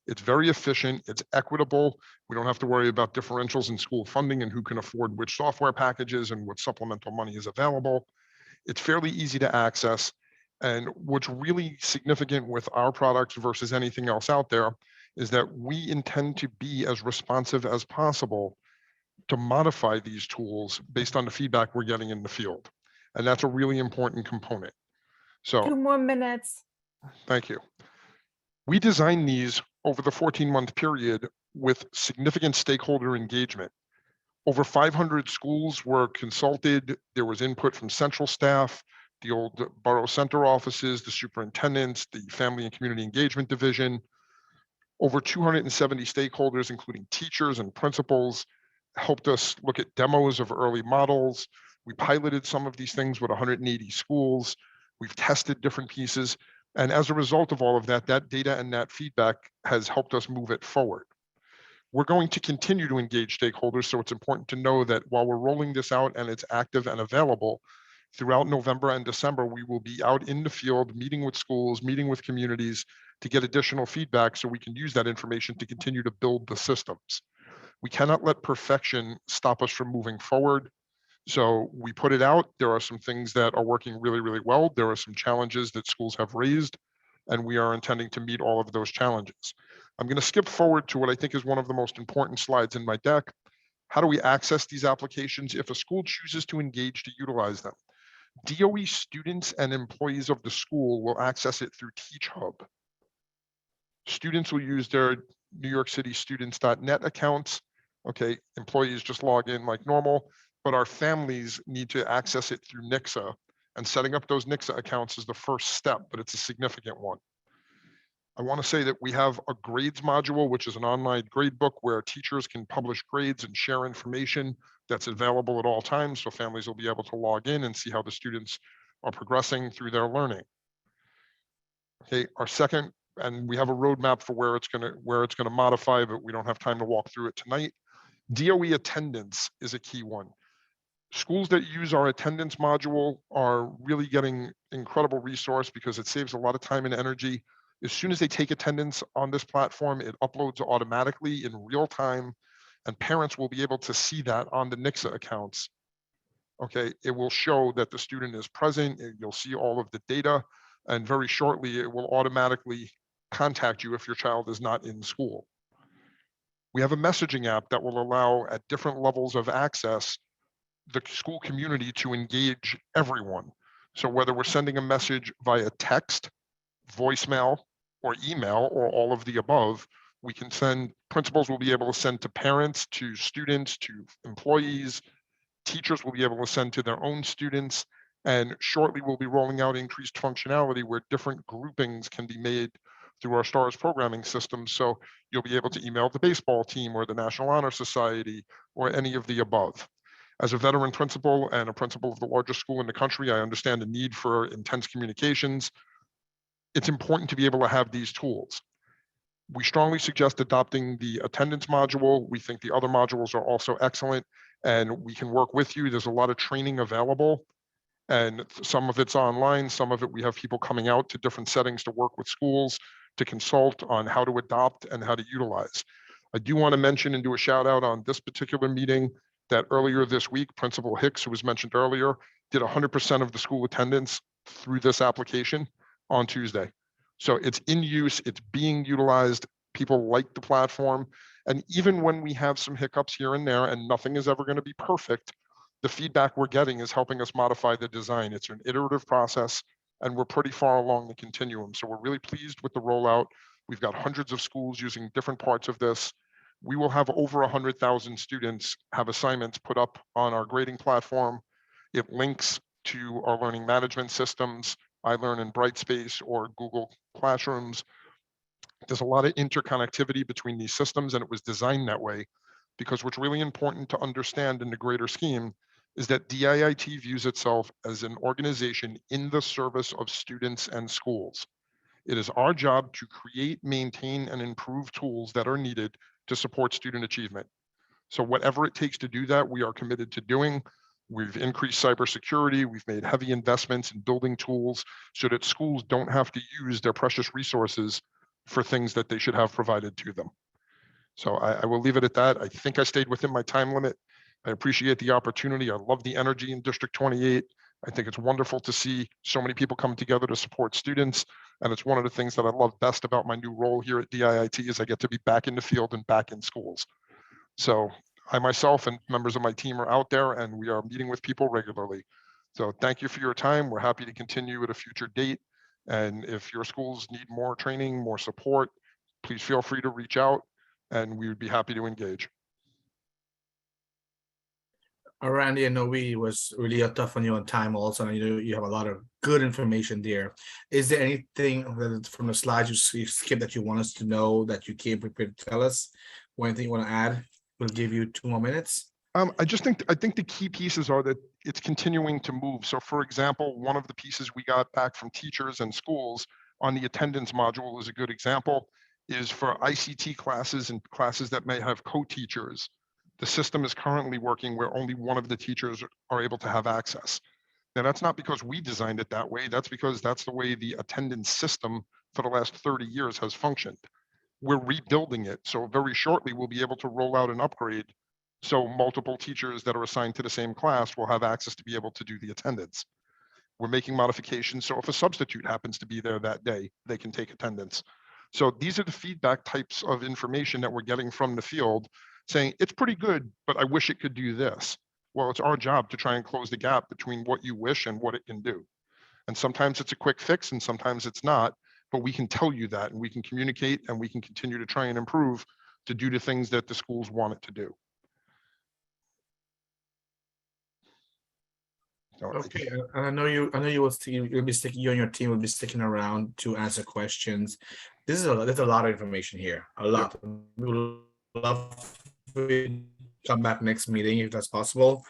It's very efficient, it's equitable. We don't have to worry about differentials in school funding and who can afford which software packages and what supplemental money is available. It's fairly easy to access. And what's really significant with our products versus anything else out there is that we intend to be as responsive as possible to modify these tools based on the feedback we're getting in the field. And that's a really important component. So 2 more minutes. Thank you. We designed these over the 14-month period with significant stakeholder engagement. Over 500 schools were consulted. There was input from central staff, the old borough center offices, the superintendents, the family and community engagement division. Over 270 stakeholders, including teachers and principals, helped us look at demos of early models. We piloted some of these things with 180 schools. We've tested different pieces. And as a result of all of that, that data and that feedback has helped us move it forward. We're going to continue to engage stakeholders, so it's important to know that while we're rolling this out and it's active and available, throughout November and December, we will be out in the field, meeting with schools, meeting with communities to get additional feedback so we can use that information to continue to build the systems. We cannot let perfection stop us from moving forward. So we put it out. There are some things that are working really, really well. There are some challenges that schools have raised, and we are intending to meet all of those challenges. I'm going to skip forward to what I think is one of the most important slides in my deck. How do we access these applications if a school chooses to engage to utilize them? DOE students and employees of the school will access it through Teach Hub. Students will use their New York City students.net accounts. Okay, employees just log in like normal, but our families need to access it through NICSA, and setting up those NICSA accounts is the first step, but it's a significant one. I want to say that we have a grades module, which is an online grade book where teachers can publish grades and share information that's available at all times. So families will be able to log in and see how the students are progressing through their learning. Okay, our second, and we have a roadmap for where it's gonna modify, but we don't have time to walk through it tonight. DOE attendance is a key one. Schools that use our attendance module are really getting incredible resource because it saves a lot of time and energy. As soon as they take attendance on this platform, it uploads automatically in real time, and parents will be able to see that on the NICSA accounts. Okay, it will show that the student is present, you'll see all of the data, and very shortly it will automatically contact you if your child is not in school. We have a messaging app that will allow at different levels of access the school community to engage everyone. So whether we're sending a message via text, voicemail, or email, or all of the above, we can send, principals will be able to send to parents, to students, to employees, teachers will be able to send to their own students, and shortly we'll be rolling out increased functionality where different groupings can be made through our STARS programming system. So you'll be able to email the baseball team or the National Honor Society or any of the above. As a veteran principal and a principal of the largest school in the country, I understand the need for intense communications. It's important to be able to have these tools. We strongly suggest adopting the attendance module. We think the other modules are also excellent, and we can work with you. There's a lot of training available, and some of it's online. Some of it, we have people coming out to different settings to work with schools to consult on how to adopt and how to utilize. I do want to mention and do a shout out on this particular meeting that earlier this week, Principal Hicks, who was mentioned earlier, did 100% of the school attendance through this application on Tuesday. So it's in use, it's being utilized, people like the platform. And even when we have some hiccups here and there, and nothing is ever going to be perfect, the feedback we're getting is helping us modify the design. It's an iterative process, and we're pretty far along the continuum. So we're really pleased with the rollout. We've got hundreds of schools using different parts of this. We will have over 100,000 students have assignments put up on our grading platform. It links to our learning management systems, iLearn and Brightspace or Google Classrooms. There's a lot of interconnectivity between these systems, and it was designed that way because what's really important to understand in the greater scheme is that DIIT views itself as an organization in the service of students and schools. It is our job to create, maintain, and improve tools that are needed to support student achievement. So whatever it takes to do that, we are committed to doing. We've increased cybersecurity. We've made heavy investments in building tools so that schools don't have to use their precious resources for things that they should have provided to them. So I will leave it at that. I think I stayed within my time limit. I appreciate the opportunity. I love the energy in District 28. I think it's wonderful to see so many people come together to support students. And it's one of the things that I love best about my new role here at DIIT is I get to be back in the field and back in schools. So I myself and members of my team are out there and we are meeting with people regularly. So thank you for your time. We're happy to continue at a future date. And if your schools need more training, more support, please feel free to reach out and we would be happy to engage. Randy, I know we was really tough on you on time also, and you have a lot of good information there. Is there anything from the slides you skipped that you want us to know that you came prepared to tell us? Or anything you want to add? We'll give you 2 more minutes. I think the key pieces are that it's continuing to move. So for example, one of the pieces we got back from teachers and schools on the attendance module is a good example, is for ICT classes and classes that may have co-teachers. The system is currently working where only one of the teachers are able to have access. Now, that's not because we designed it that way. That's because that's the way the attendance system for the last 30 years has functioned. We're rebuilding it. So very shortly, we'll be able to roll out an upgrade so multiple teachers that are assigned to the same class will have access to be able to do the attendance. We're making modifications. So if a substitute happens to be there that day, they can take attendance. So these are the feedback types of information that we're getting from the field saying it's pretty good, but I wish it could do this. Well, it's our job to try and close the gap between what you wish and what it can do. And sometimes it's a quick fix and sometimes it's not, but we can tell you that and we can communicate and we can continue to try and improve to do the things that the schools want it to do. Okay, I know you you'll be sticking, you and your team will be sticking around to answer questions. There's a lot of information here, a lot. We would love to come back next meeting if that's possible.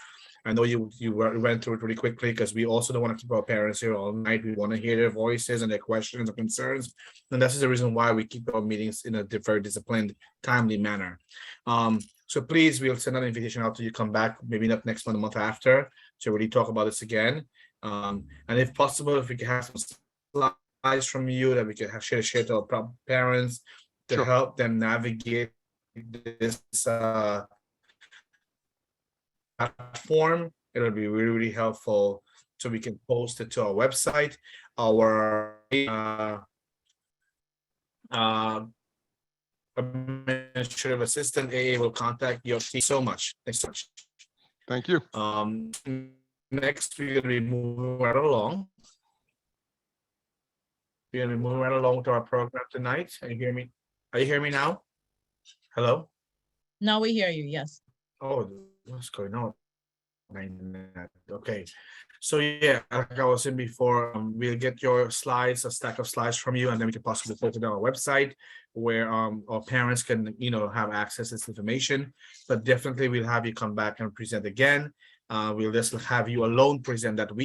I know you went through it really quickly because we also don't want to keep our parents here all night. We want to hear their voices and their questions and concerns. And this is the reason why we keep our meetings in a very disciplined, timely manner. So please, we'll send an invitation out to you, come back, maybe not next month, the month after, to really talk about this again. And if possible, if we can have some slides from you that we can have share to our parents to help them navigate this platform, it'll be really, really helpful. So we can post it to our website. Our administrative assistant AA will contact your team so much. Thanks so much. Thank you. Next, we're gonna be moving right along. We're gonna be moving right along to our program tonight. Can you hear me? Are you hearing me now? Hello? Now we hear you, yes. Oh, what's going on? Okay, so yeah, like I was saying before, we'll get your slides, a stack of slides from you, and then we can possibly put it on our website where our parents can, have access to this information. But definitely, we'll have you come back and present again. We'll just have you alone present that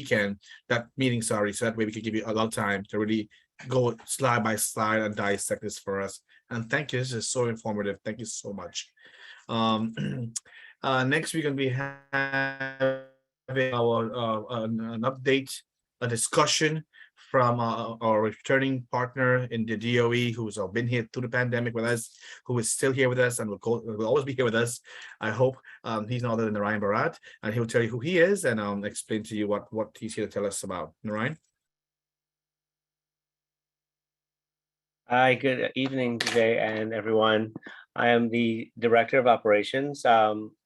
meeting, sorry, so that way we can give you a lot of time to really go slide by slide and dissect this for us. And thank you, this is so informative. Thank you so much. Next, we're going to be having an update, a discussion from our returning partner in the DOE, who's been here through the pandemic with us, who is still here with us and will always be here with us. I hope he's not other than Narayan Bharat, and he'll tell you who he is and explain to you what he's here to tell us about. Narayan? Hi, good evening, Jay and everyone. I am the Director of Operations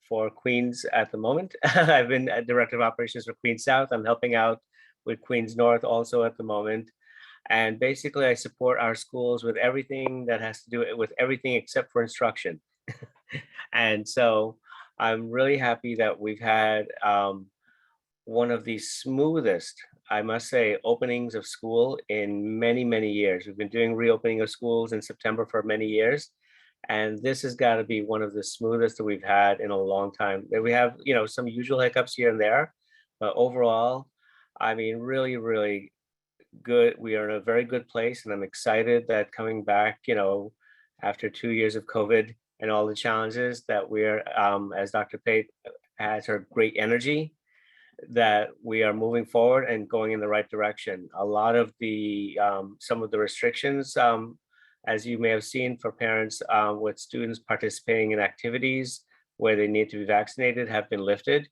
for Queens at the moment. I've been a Director of Operations for Queens South. I'm helping out with Queens North also at the moment. And basically I support our schools with everything that has to do with everything except for instruction. And so I'm really happy that we've had one of the smoothest, I must say, openings of school in many, many years. We've been doing reopening of schools in September for many years. And this has got to be one of the smoothest that we've had in a long time. We have, some usual hiccups here and there, but overall, I mean, really, really good. We are in a very good place, and I'm excited that coming back, after 2 years of COVID and all the challenges that we're, as Dr. Pate has her great energy, that we are moving forward and going in the right direction. A lot of the, some of the restrictions, as you may have seen for parents with students participating in activities where they need to be vaccinated have been lifted.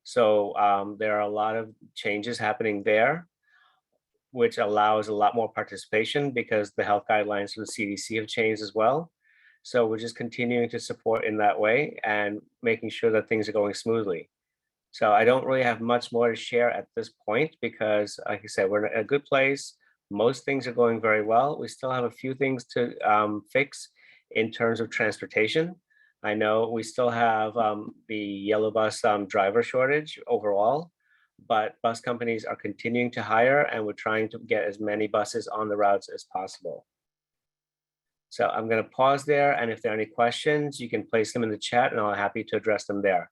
So there are a lot of changes happening there, which allows a lot more participation because the health guidelines from the CDC have changed as well. So we're just continuing to support in that way and making sure that things are going smoothly. So I don't really have much more to share at this point because, like I said, we're in a good place. Most things are going very well. We still have a few things to fix in terms of transportation, I know we still have the yellow bus driver shortage overall, but bus companies are continuing to hire and we're trying to get as many buses on the routes as possible. So I'm going to pause there, and if there are any questions, you can place them in the chat and I'll be happy to address them there.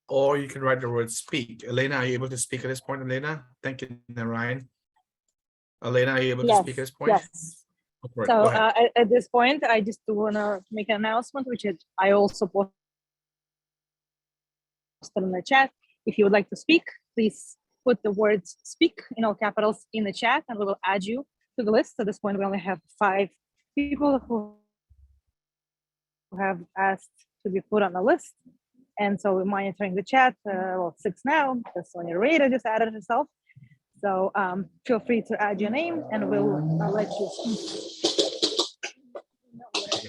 Or you can write the word speak. Elena, are you able to speak at this point, Elena? Thank you, Ryan. Elena, are you able to speak at this point? Yes. Go for it. So Go ahead. at this point, I just want to make an announcement, which is I also posted in the chat. If you would like to speak, please put the words speak in all capitals in the chat and we will add you to the list. At this point, we only have 5 people who have asked to be put on the list. And so we're monitoring the chat, well, 6 now, because Sonia Rita just added herself. So feel free to add your name and I'll let you speak.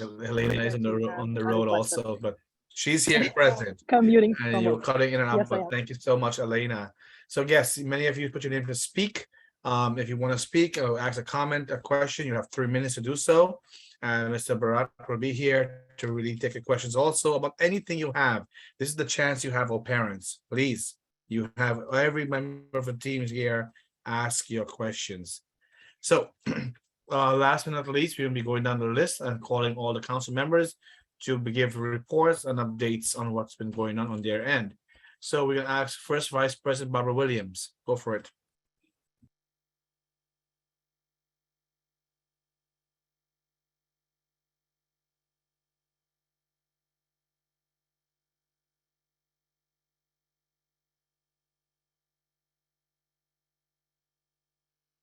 Elena is on the road also, but she's here present. Commuting. And you're cutting in and out, Yes, I but am. thank you so much, Elena. So yes, many of you put your name to speak. If you want to speak or ask a comment, a question, you have 3 minutes to do so. And Mr. Barat will be here to really take your questions also about anything you have. This is the chance you have, all parents. Please, you have every member of the team here. Ask your questions. So last but not least, we're going to be going down the list and calling all the council members to give reports and updates on what's been going on their end. So we're going to ask first Vice President Barbara Williams. Go for it.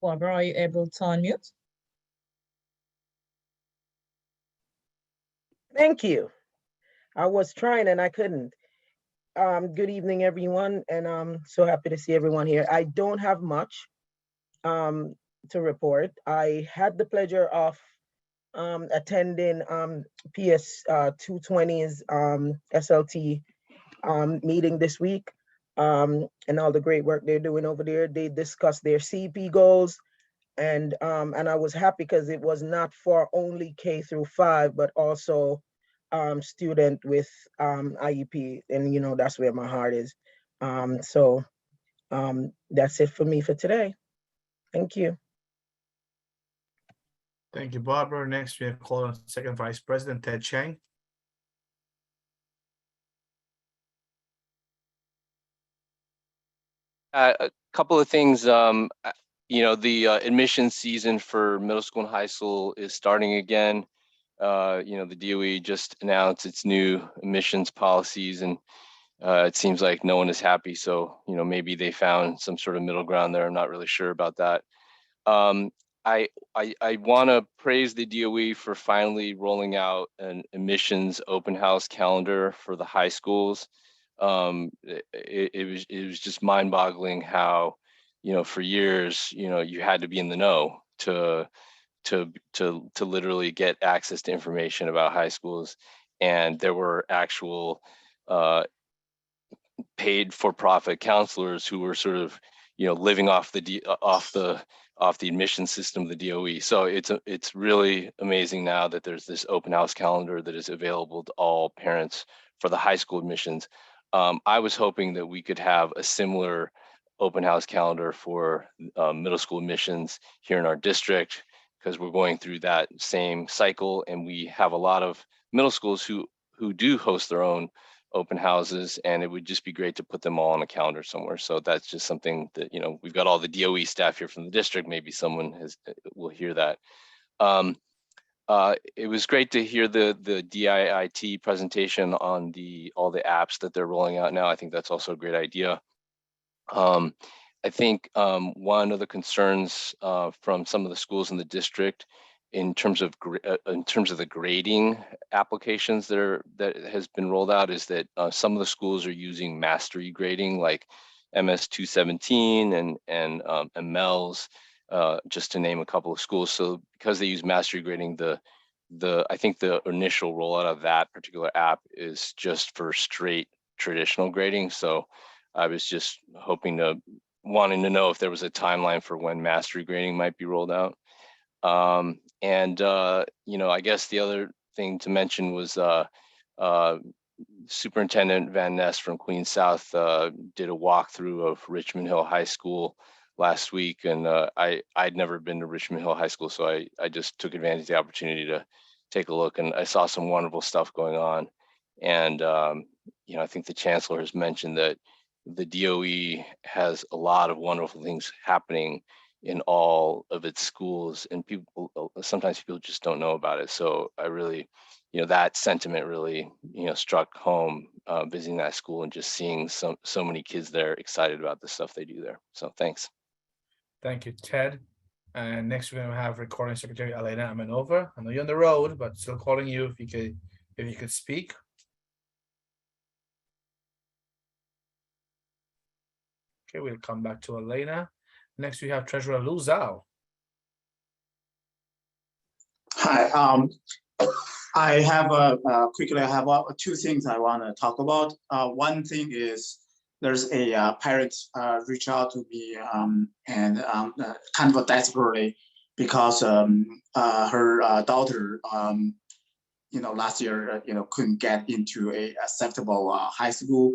Barbara, are you able to unmute? Thank you. I was trying and I couldn't. Good evening, everyone, and I'm so happy to see everyone here. I don't have much to report. I had the pleasure of attending PS 220's SLT meeting this week, and all the great work they're doing over there. They discussed their CP goals, and I was happy because it was not for only K through 5, but also student with IEP, and that's where my heart is. So that's it for me for today. Thank you. Thank you, Barbara. Next, we have called on Second Vice President Ted Chang. A couple of things. The admission season for middle school and high school is starting again. The DOE just announced its new admissions policies, and it seems like no one is happy. So, maybe they found some sort of middle ground there. I'm not really sure about that. I want to praise the DOE for finally rolling out an admissions open house calendar for the high schools. It was just mind-boggling how, for years, you had to be in the know to literally get access to information about high schools, and there were actual paid for-profit counselors who were sort of living off the admission system of the DOE. So it's really amazing now that there's this open house calendar that is available to all parents for the high school admissions. I was hoping that we could have a similar open house calendar for middle school admissions here in our district, because we're going through that same cycle, and we have a lot of middle schools who do host their own open houses, and it would just be great to put them all on a calendar somewhere. So that's just something that, we've got all the DOE staff here from the district. Maybe someone will hear that. It was great to hear the DIIT presentation on all the apps that they're rolling out now. I think that's also a great idea. I think one of the concerns from some of the schools in the district in terms of the grading applications that has been rolled out is that some of the schools are using mastery grading, like MS 217 and MELS, just to name a couple of schools. So because they use mastery grading, I think the initial rollout of that particular app is just for straight traditional grading. So I was just wanting to know if there was a timeline for when mastery grading might be rolled out. I guess the other thing to mention was Superintendent Van Ness from Queens South did a walkthrough of Richmond Hill High School last week, and I'd never been to Richmond Hill High School, so I just took advantage of the opportunity to take a look, and I saw some wonderful stuff going on. And you know, I think the chancellor has mentioned that the DOE has a lot of wonderful things happening in all of its schools, and sometimes people just don't know about it. So I really, you know, that sentiment really, you know, struck home visiting that school and just seeing so many kids there excited about the stuff they do there. So thanks. Thank you, Ted. And next we're gonna have Recording Secretary Elena Amenova. I know you're on the road, but still calling you if you could speak. Okay, we'll come back to Elena. Next we have Treasurer Lu Zhao. Hi, I have quickly I have two things I want to talk about. One thing is there's a parent reach out to me and kind of desperately because her daughter you know, last year you know, couldn't get into a acceptable high school.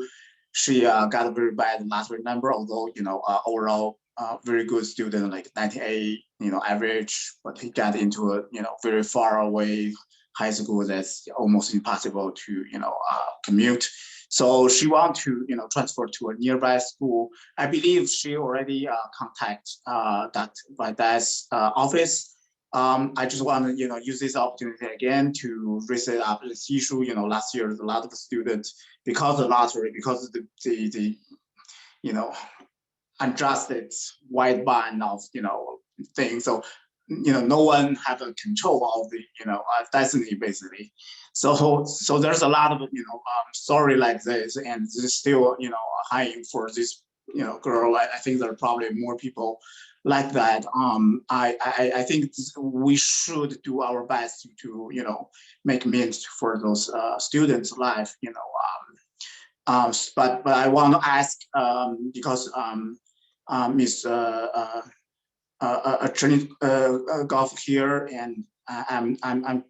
She got a very bad lottery number, although you know overall very good student, like 98 you know average, but he got into a you know very far away high school that's almost impossible to you know commute. So she want to you know transfer to a nearby school. I believe she already contact my dad's office. I just want to you know use this opportunity again to raise up this issue. You know, last year a lot of students, because of lottery, because of the you know adjusted wide band of you know things. So you know no one have a control of the you know destiny basically. So there's a lot of you know story like this, and there's still you know hiring for this you know girl. I think there are probably more people like that. I think we should do our best to you know make means for those students' life. You know, but I want to ask because Miss Attorney Goff here, and I'm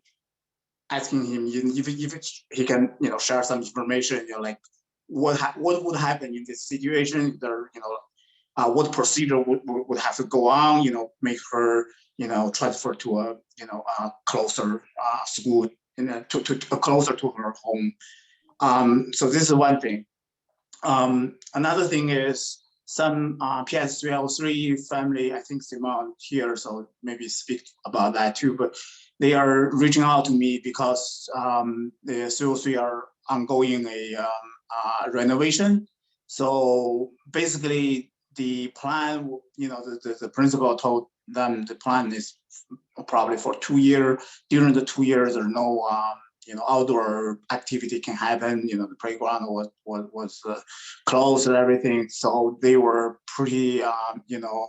asking him if he can you know share some information. You know, like what would happen in this situation? There, you know, what procedure would have to go on? You know, make her you know transfer to a you know closer school, you know, to closer to her home. So this is one thing. Another thing is some PS3L3 family, I think Simon here, so maybe speak about that too, but they are reaching out to me because the 303 are ongoing a renovation. So basically the plan, you know, the principal told them the plan is probably for 2 years. During the 2 years, there are no you know outdoor activity can happen. You know, the playground was closed and everything. So they were pretty you know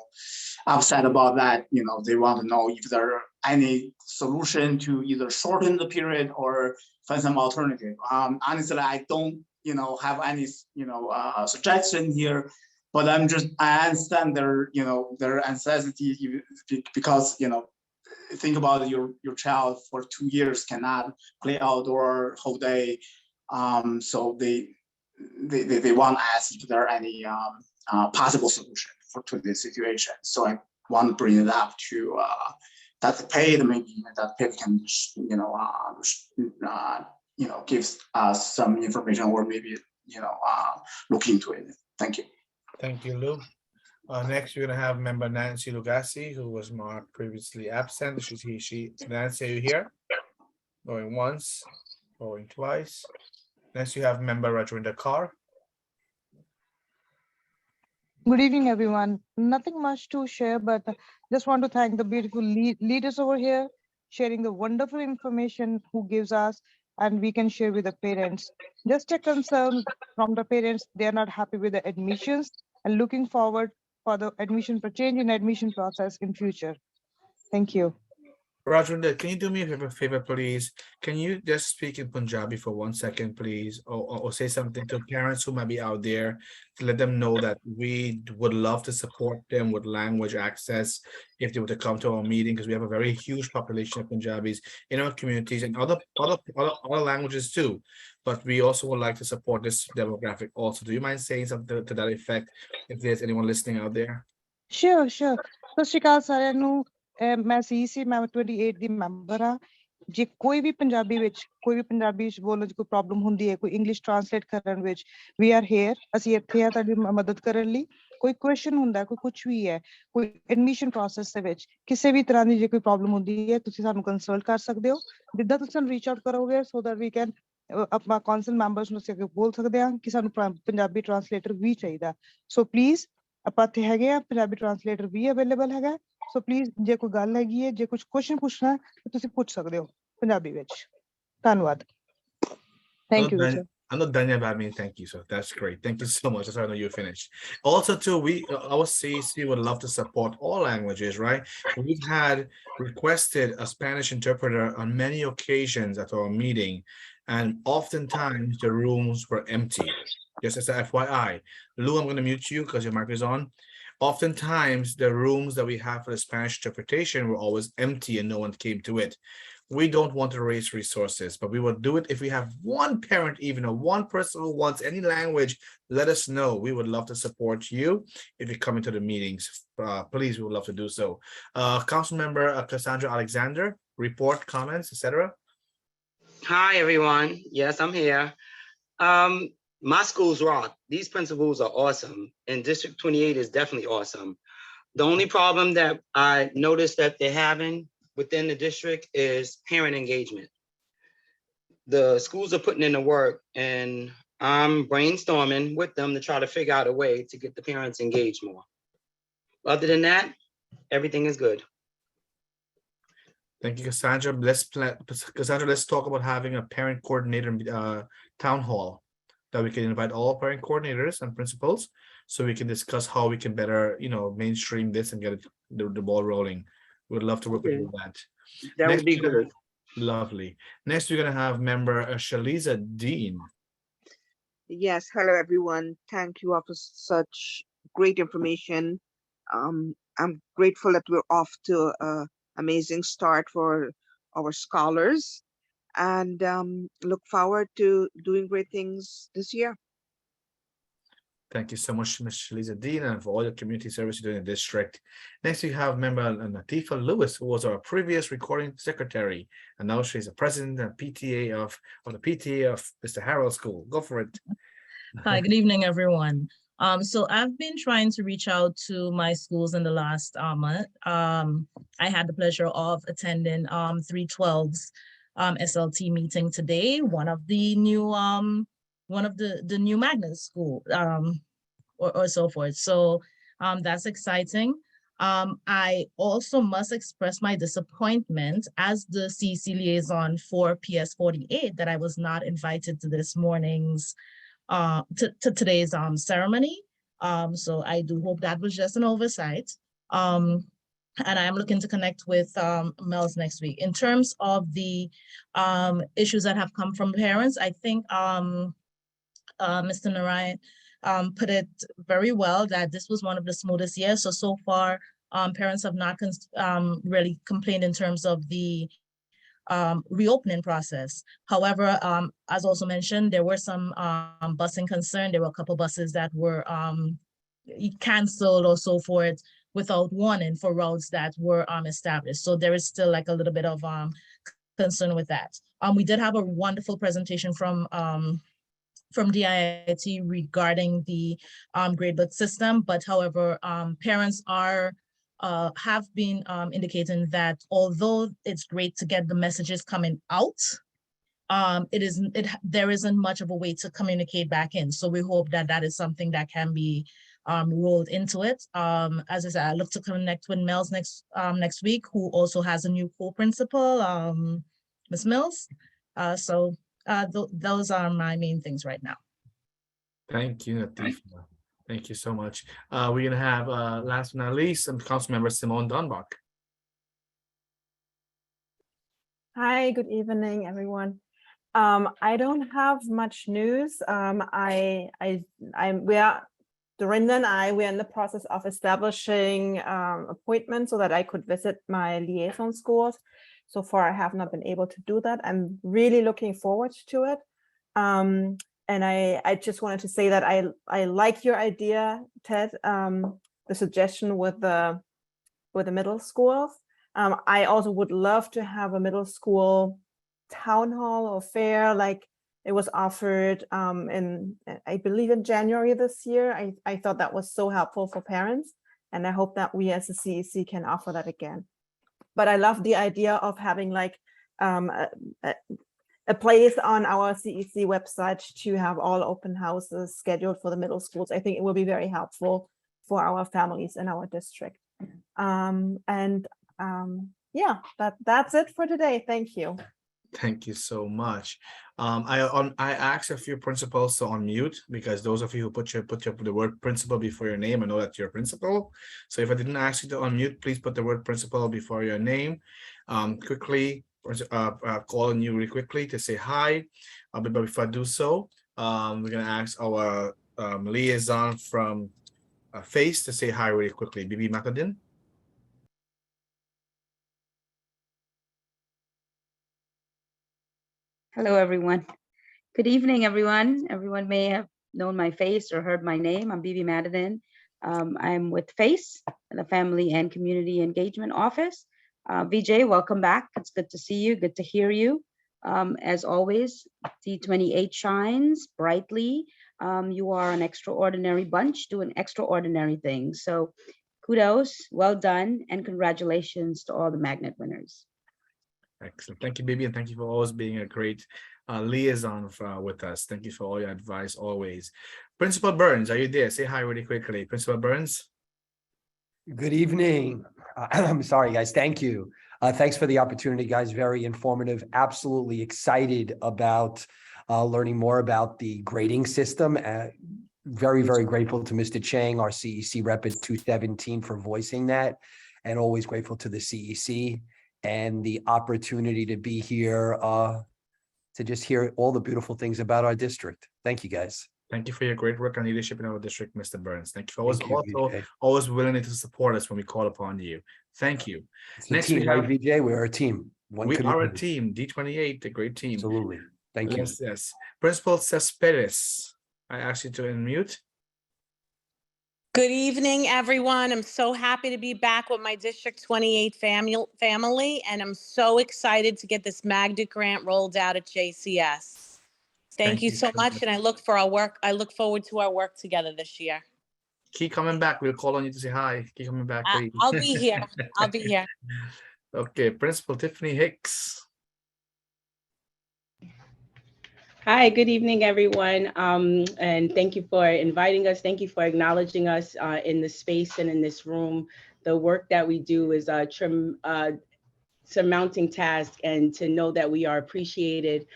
upset about that. You know, they want to know if there are any solution to either shorten the period or find some alternative. Honestly, I don't you know have any you know suggestion here. But I understand their you know their anxiety because you know think about your child for 2 years cannot play outdoor whole day, so they want to ask if there are any possible solution to this situation. So I want to bring it up to Dr. Pate, maybe Dr. Pate can you know give us some information or maybe you know look into it. Thank you. Thank you, Lou. Next, we're gonna have member Nancy Lugassi, who was marked previously absent. She. Nancy, are you here? Going once, going twice. Next, you have member Rajwinder Kaur. Good evening, everyone. Nothing much to share, but just want to thank the beautiful leaders over here, sharing the wonderful information who gives us, and we can share with the parents. Just a concern from the parents, they are not happy with the admissions and looking forward for the admission for change in admission process in future. Thank you. Rajwinder, can you do me a favor, please? Can you just speak in Punjabi for 1 second, please? Or say something to parents who might be out there to let them know that we would love to support them with language access if they were to come to our meeting, because we have a very huge population of Punjabis in our communities and other languages too. But we also would like to support this demographic also. Do you mind saying something to that effect if there's anyone listening out there? Sure, sure. ਸਤਿ ਸ਼੍ਰੀ ਅਕਾਲ ਸਾਰਿਆਂ ਨੂੰ ਮੈਂ CEC ਮੈਂ 28 ਦੀ member ਆ ਜੇ ਕੋਈ ਵੀ ਪੰਜਾਬੀ ਵਿੱਚ ਕੋਈ ਵੀ ਪੰਜਾਬੀ ਚ ਬੋਲਣ ਚ ਕੋਈ ਪ੍ਰੋਬਲਮ ਹੁੰਦੀ ਹੈ ਕੋਈ ਇੰਗਲਿਸ਼ ਟ੍ਰਾਂਸਲੇਟ ਕਰਨ ਵਿੱਚ ਵੀ ਆਰ ਹੇਅਰ ਅਸੀਂ ਇੱਥੇ ਆ ਤੁਹਾਡੀ ਮਦਦ ਕਰਨ ਲਈ ਕੋਈ ਕੁਐਸਚਨ ਹੁੰਦਾ ਕੋਈ ਕੁਝ ਵੀ ਹੈ ਕੋਈ ਐਡਮਿਸ਼ਨ ਪ੍ਰੋਸੈਸ ਦੇ ਵਿੱਚ ਕਿਸੇ ਵੀ ਤਰ੍ਹਾਂ ਦੀ ਜੇ ਕੋਈ ਪ੍ਰੋਬਲਮ ਹੁੰਦੀ ਹੈ ਤੁਸੀਂ ਸਾਨੂੰ ਕੰਸਲਟ ਕਰ ਸਕਦੇ ਹੋ ਜਿੱਦਾਂ ਤੁਸੀਂ ਸਾਨੂੰ ਰੀਚ ਆਊਟ ਕਰੋਗੇ ਸੋ ਦੈਟ ਵੀ ਕੈਨ ਆਪਾਂ ਕੌਂਸਲ ਮੈਂਬਰਸ ਨੂੰ ਅਸੀਂ ਅੱਗੇ ਬੋਲ ਸਕਦੇ ਹਾਂ ਕਿ ਸਾਨੂੰ ਪੰਜਾਬੀ ਟ੍ਰਾਂਸਲੇਟਰ ਵੀ ਚਾਹੀਦਾ ਸੋ ਪਲੀਜ਼ ਆਪਾਂ ਇੱਥੇ ਹੈਗੇ ਆ ਪੰਜਾਬੀ ਟ੍ਰਾਂਸਲੇਟਰ ਵੀ ਅਵੇਲੇਬਲ ਹੈਗਾ ਸੋ ਪਲੀਜ਼ ਜੇ ਕੋਈ ਗੱਲ ਹੈਗੀ ਹੈ ਜੇ ਕੁਝ ਕੁਐਸਚਨ ਪੁੱਛਣਾ ਤਾਂ ਤੁਸੀਂ ਪੁੱਛ ਸਕਦੇ ਹੋ ਪੰਜਾਬੀ ਵਿੱਚ ਧੰਨਵਾਦ thank you Vijay I'm not done yet, but I mean, thank you. So that's great. Thank you so much. That's how I know you're finished. Also, too, our CEC would love to support all languages, right? We've had requested a Spanish interpreter on many occasions at our meeting, and oftentimes the rooms were empty. Just as a FYI, Lou, I'm going to mute you because your mic is on. Oftentimes, the rooms that we have for the Spanish interpretation were always empty and no one came to it. We don't want to raise resources, but we will do it if we have one parent, even or one person who wants any language, let us know. We would love to support you if you come into the meetings. Please, we would love to do so. Council member Cassandra Alexander, report, comments, etc. Hi, everyone. Yes, I'm here. My schools rock. These principals are awesome, and District 28 is definitely awesome. The only problem that I noticed that they're having within the district is parent engagement. The schools are putting in the work, and I'm brainstorming with them to try to figure out a way to get the parents engaged more. Other than that, everything is good. Thank you, Cassandra. Cassandra, let's talk about having a parent coordinator town hall that we can invite all parent coordinators and principals so we can discuss how we can better, mainstream this and get the ball rolling. We'd love to work with you on that. That would be good. Lovely. Next, we're going to have member Shaliza Dean. Yes, hello everyone. Thank you all for such great information. I'm grateful that we're off to an amazing start for our scholars and look forward to doing great things this year. Thank you so much, Ms. Shaliza Dean, and for all your community service you do in the district. Next, we have member Natifa Lewis, who was our previous recording secretary, and now she's the president and PTA of the PTA of Mr. Harrell School. Go for it. Hi, good evening, everyone. So I've been trying to reach out to my schools in the last month. I had the pleasure of attending 312's SLT meeting today, one of the new magnet school or so forth. So that's exciting. I also must express my disappointment as the CEC liaison for PS48 that I was not invited to this morning's to today's ceremony. So I do hope that was just an oversight. And I'm looking to connect with Mel's next week. In terms of the issues that have come from parents, I think Mr. Narayan put it very well that this was one of the smoothest years. So far, parents have not really complained in terms of the reopening process. However, as also mentioned, there were some busing concern. There were a couple buses that were canceled or so forth without warning for routes that were established. So there is still like a little bit of concern with that. We did have a wonderful presentation from DIIT regarding the gradebook system, but however, parents have been indicating that although it's great to get the messages coming out, there isn't much of a way to communicate back in. So we hope that that is something that can be rolled into it. As I said, I look to connect with Mills next week, who also has a new co-principal, Ms. Mills. Those are my main things right now. Thank you, Natifa. Thank you so much. We're going to have, last but not least, Councilmember Simone Dunbach. Hi, good evening, everyone. I don't have much news. Dorinda and we're in the process of establishing appointments so that I could visit my liaison schools. So far, I have not been able to do that. I'm really looking forward to it. And I just wanted to say that I like your idea, Ted, the suggestion with the middle schools. I also would love to have a middle school town hall or fair like it was offered I believe in January this year. I thought that was so helpful for parents, and I hope that we as a CEC can offer that again. But I love the idea of having like a place on our CEC website to have all open houses scheduled for the middle schools. I think it will be very helpful for our families in our district. Yeah, that's it for today. Thank you. Thank you so much. I asked a few principals to unmute because those of you who put the word principal before your name, I know that you're principal. So if I didn't ask you to unmute, please put the word principal before your name. Quickly, call on you really quickly to say hi. But before I do so, we're gonna ask our liaison from FACE to say hi really quickly. Bibi Makadin. Hello, everyone. Good evening, everyone. Everyone may have known my face or heard my name. I'm Bibi Madden. I'm with FACE, the Family and Community Engagement Office. VJ, welcome back. It's good to see you, good to hear you. As always, C28 shines brightly. You are an extraordinary bunch doing extraordinary things. So kudos, well done, and congratulations to all the magnet winners. Excellent. Thank you, Bibi, and thank you for always being a great liaison with us. Thank you for all your advice always. Principal Burns, are you there? Say hi really quickly. Principal Burns. Good evening. I'm sorry, guys. Thank you. Thanks for the opportunity, guys. Very informative. Absolutely excited about learning more about the grading system. Very, very grateful to Mr. Chang, our CEC rep at 217 for voicing that, and always grateful to the CEC and the opportunity to be here to just hear all the beautiful things about our district. Thank you, guys. Thank you for your great work and leadership in our district, Mr. Burns. Thank you for always willing to support us when we call upon you. Thank you. It's a team, right, VJ? We're a team. We are a team, D28, a great team. Absolutely. Thank you. Yes. Principal Cespedes, I ask you to unmute. Good evening, everyone. I'm so happy to be back with my District 28 family, and I'm so excited to get this Magnet grant rolled out at JCS. Thank you so much, and I look forward to our work together this year. Keep coming back. We'll call on you to say hi. Keep coming back, please. I'll be here. I'll be here. Okay, Principal Tiffany Hicks. Hi, good evening, everyone. And thank you for inviting us. Thank you for acknowledging us in the space and in this room. The work that we do is a surmounting task, and to know that we are appreciated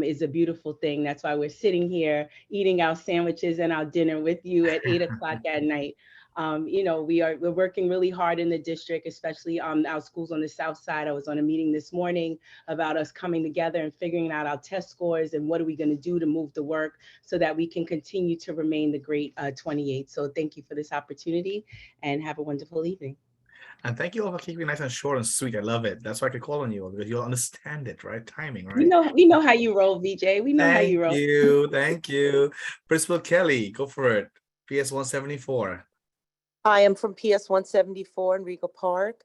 is a beautiful thing. That's why we're sitting here eating our sandwiches and our dinner with you at 8 o'clock at night. You know, we're working really hard in the district, especially our schools on the south side. I was on a meeting this morning about us coming together and figuring out our test scores and what are we going to do to move the work so that we can continue to remain the great 28. So thank you for this opportunity and have a wonderful evening. And thank you all for keeping it nice and short and sweet. I love it. That's why I could call on you, because you'll understand it, right? Timing, right? We know how you roll, VJ. We know how you roll. Thank you. Principal Kelly, go for it. PS 174. I am from PS 174 in Regal Park.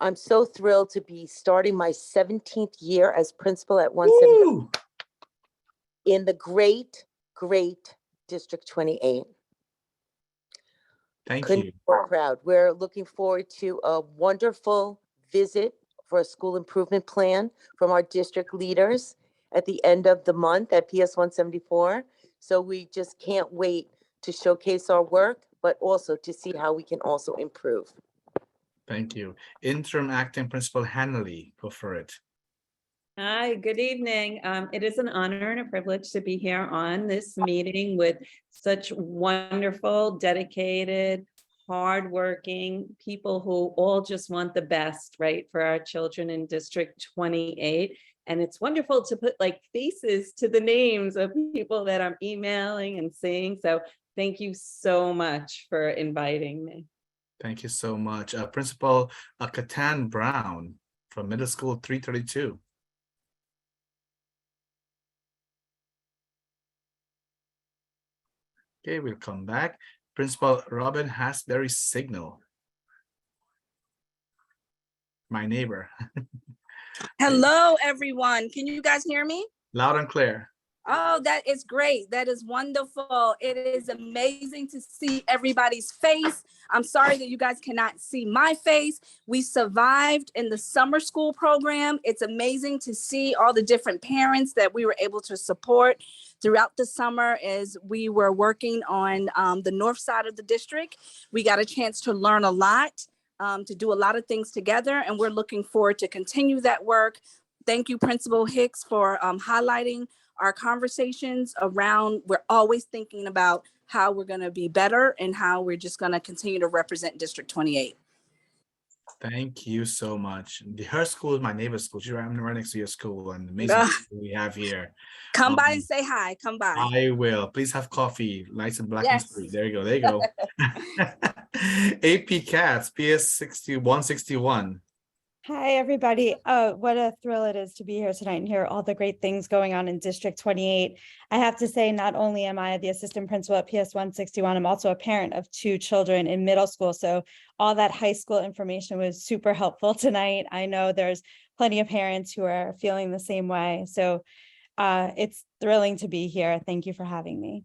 I'm so thrilled to be starting my 17th year as principal at 174 in the great District 28. Thank you. Proud. We're looking forward to a wonderful visit for a school improvement plan from our district leaders at the end of the month at PS 174. So we just can't wait to showcase our work, but also to see how we can also improve. Thank you. Interim Acting Principal Hanley, go for it. Hi, good evening. It is an honor and a privilege to be here on this meeting with such wonderful, dedicated, hardworking people who all just want the best, right, for our children in District 28. And it's wonderful to put like faces to the names of people that I'm emailing and seeing. So thank you so much for inviting me. Thank you so much. Principal Katan Brown from Middle School 332. Okay, we'll come back. Principal Robin Hasbury Signal. My neighbor. Hello, everyone. Can you guys hear me? Loud and clear. Oh, that is great. That is wonderful. It is amazing to see everybody's face. I'm sorry that you guys cannot see my face. We survived in the summer school program. It's amazing to see all the different parents that we were able to support throughout the summer as we were working on the north side of the district. We got a chance to learn a lot, to do a lot of things together, and we're looking forward to continue that work. Thank you, Principal Hicks, for highlighting our conversations around, we're always thinking about how we're going to be better and how we're just going to continue to represent District 28. Thank you so much. Her school is my neighbor's school. I'm right next to your school, and amazing we have here. Come by and say hi. Come by. I will. Please have coffee, nice and black and Yes. sweet. There you go. There you go. AP Cats, PS 161. Hi, everybody. What a thrill it is to be here tonight and hear all the great things going on in District 28. I have to say, not only am I the assistant principal at PS 161, I'm also a parent of 2 children in middle school. So all that high school information was super helpful tonight. I know there's plenty of parents who are feeling the same way. So it's thrilling to be here. Thank you for having me.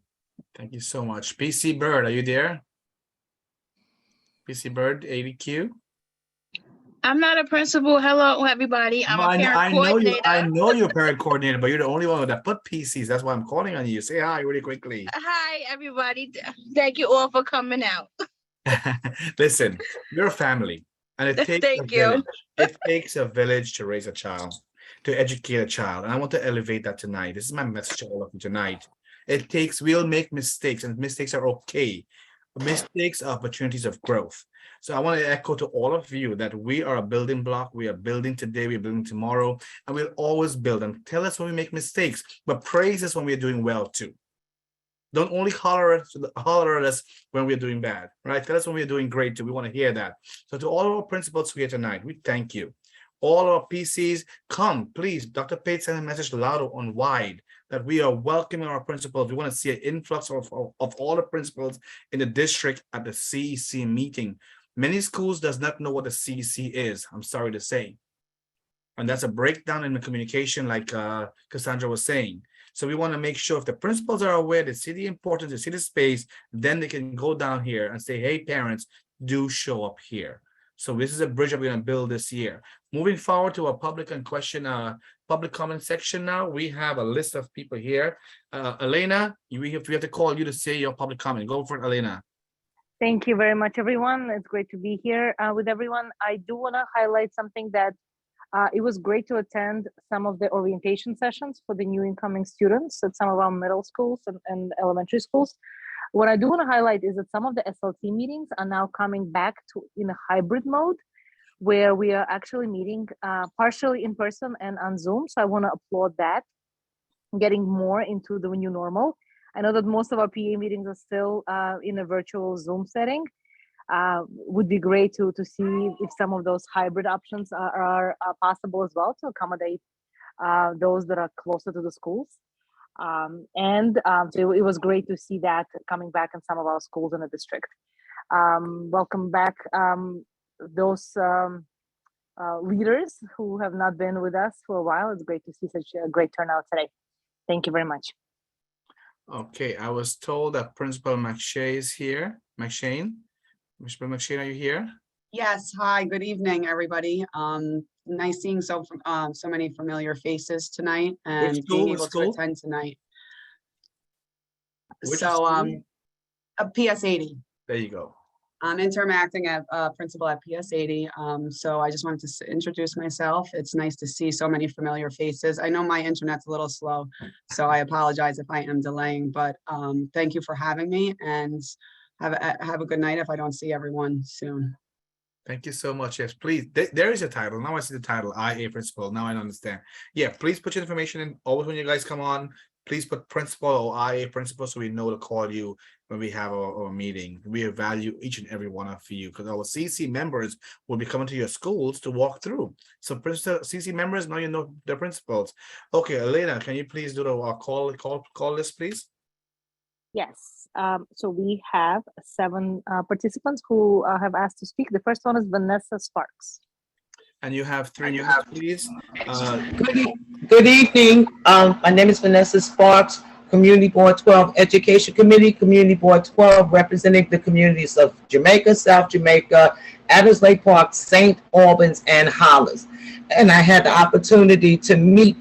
Thank you so much. PC Bird, are you there? PC Bird, ADQ. I'm not a principal. Hello, everybody. I'm a parent coordinator. I know you're a parent coordinator, but you're the only one that put PCs. That's why I'm calling on you. Say hi really quickly. Hi, everybody. Thank you all for coming out. Listen, you're a family, and it takes Thank you. village. It takes a village to raise a child, to educate a child. And I want to elevate that tonight. This is my message to all of you tonight. We'll make mistakes, and mistakes are okay. Mistakes are opportunities of growth. So I want to echo to all of you that we are a building block. We are building today, we're building tomorrow, and we'll always build. And tell us when we make mistakes, but praise us when we're doing well too. Don't only holler at us when we're doing bad, right? Tell us when we're doing great too. We want to hear that. So to all our principals here tonight, we thank you. All our PCs, come, please. Dr. Pate sent a message loud and wide that we are welcoming our principals. We want to see an influx of all the principals in the district at the CEC meeting. Many schools does not know what the CEC is, I'm sorry to say. And that's a breakdown in the communication like Cassandra was saying. So we want to make sure if the principals are aware, they see the importance, they see the space, then they can go down here and say, hey, parents, do show up here. So this is a bridge that we're going to build this year. Moving forward to a public comment section now, we have a list of people here. Elena, we have to call you to say your public comment. Go for it, Elena. Thank you very much, everyone. It's great to be here with everyone. I do want to highlight something that it was great to attend some of the orientation sessions for the new incoming students at some of our middle schools and elementary schools. What I do want to highlight is that some of the SLT meetings are now coming back to in a hybrid mode, where we are actually meeting partially in person and on Zoom. So I want to applaud that, getting more into the new normal. I know that most of our PA meetings are still in a virtual Zoom setting. Would be great to see if some of those hybrid options are possible as well to accommodate those that are closer to the schools. So it was great to see that coming back in some of our schools in the district. Welcome back those leaders who have not been with us for a while. It's great to see such a great turnout today. Thank you very much. Okay, I was told that Principal McShay is here. McShane? Principal McShane, are you here? Yes, hi, good evening, everybody. Nice seeing so many familiar faces tonight and being able to attend tonight. Which so school? A PS80. There you go. I'm interim acting principal at PS80. So I just wanted to introduce myself. It's nice to see so many familiar faces. I know my internet's a little slow, so I apologize if I am delaying, but thank you for having me. And have a good night if I don't see everyone soon. Thank you so much. Yes, please. There is a title. Now I see the title, IA principal. Now I understand. Yeah, please put your information in. Always when you guys come on, please put principal or IA principal so we know to call you when we have our meeting. We value each and every one of you because our CC members will be coming to your schools to walk through. So CC members, now you know the principals. Okay, Elena, can you please do the call list, please? Yes. So we have 7 participants who have asked to speak. The first one is Vanessa Sparks. And you have 3 minutes, please. Good evening. My name is Vanessa Sparks, Community Board 12 Education Committee, Community Board 12, representing the communities of Jamaica, South Jamaica, Addersley Park, St. Albans, and Hollis. And I had the opportunity to meet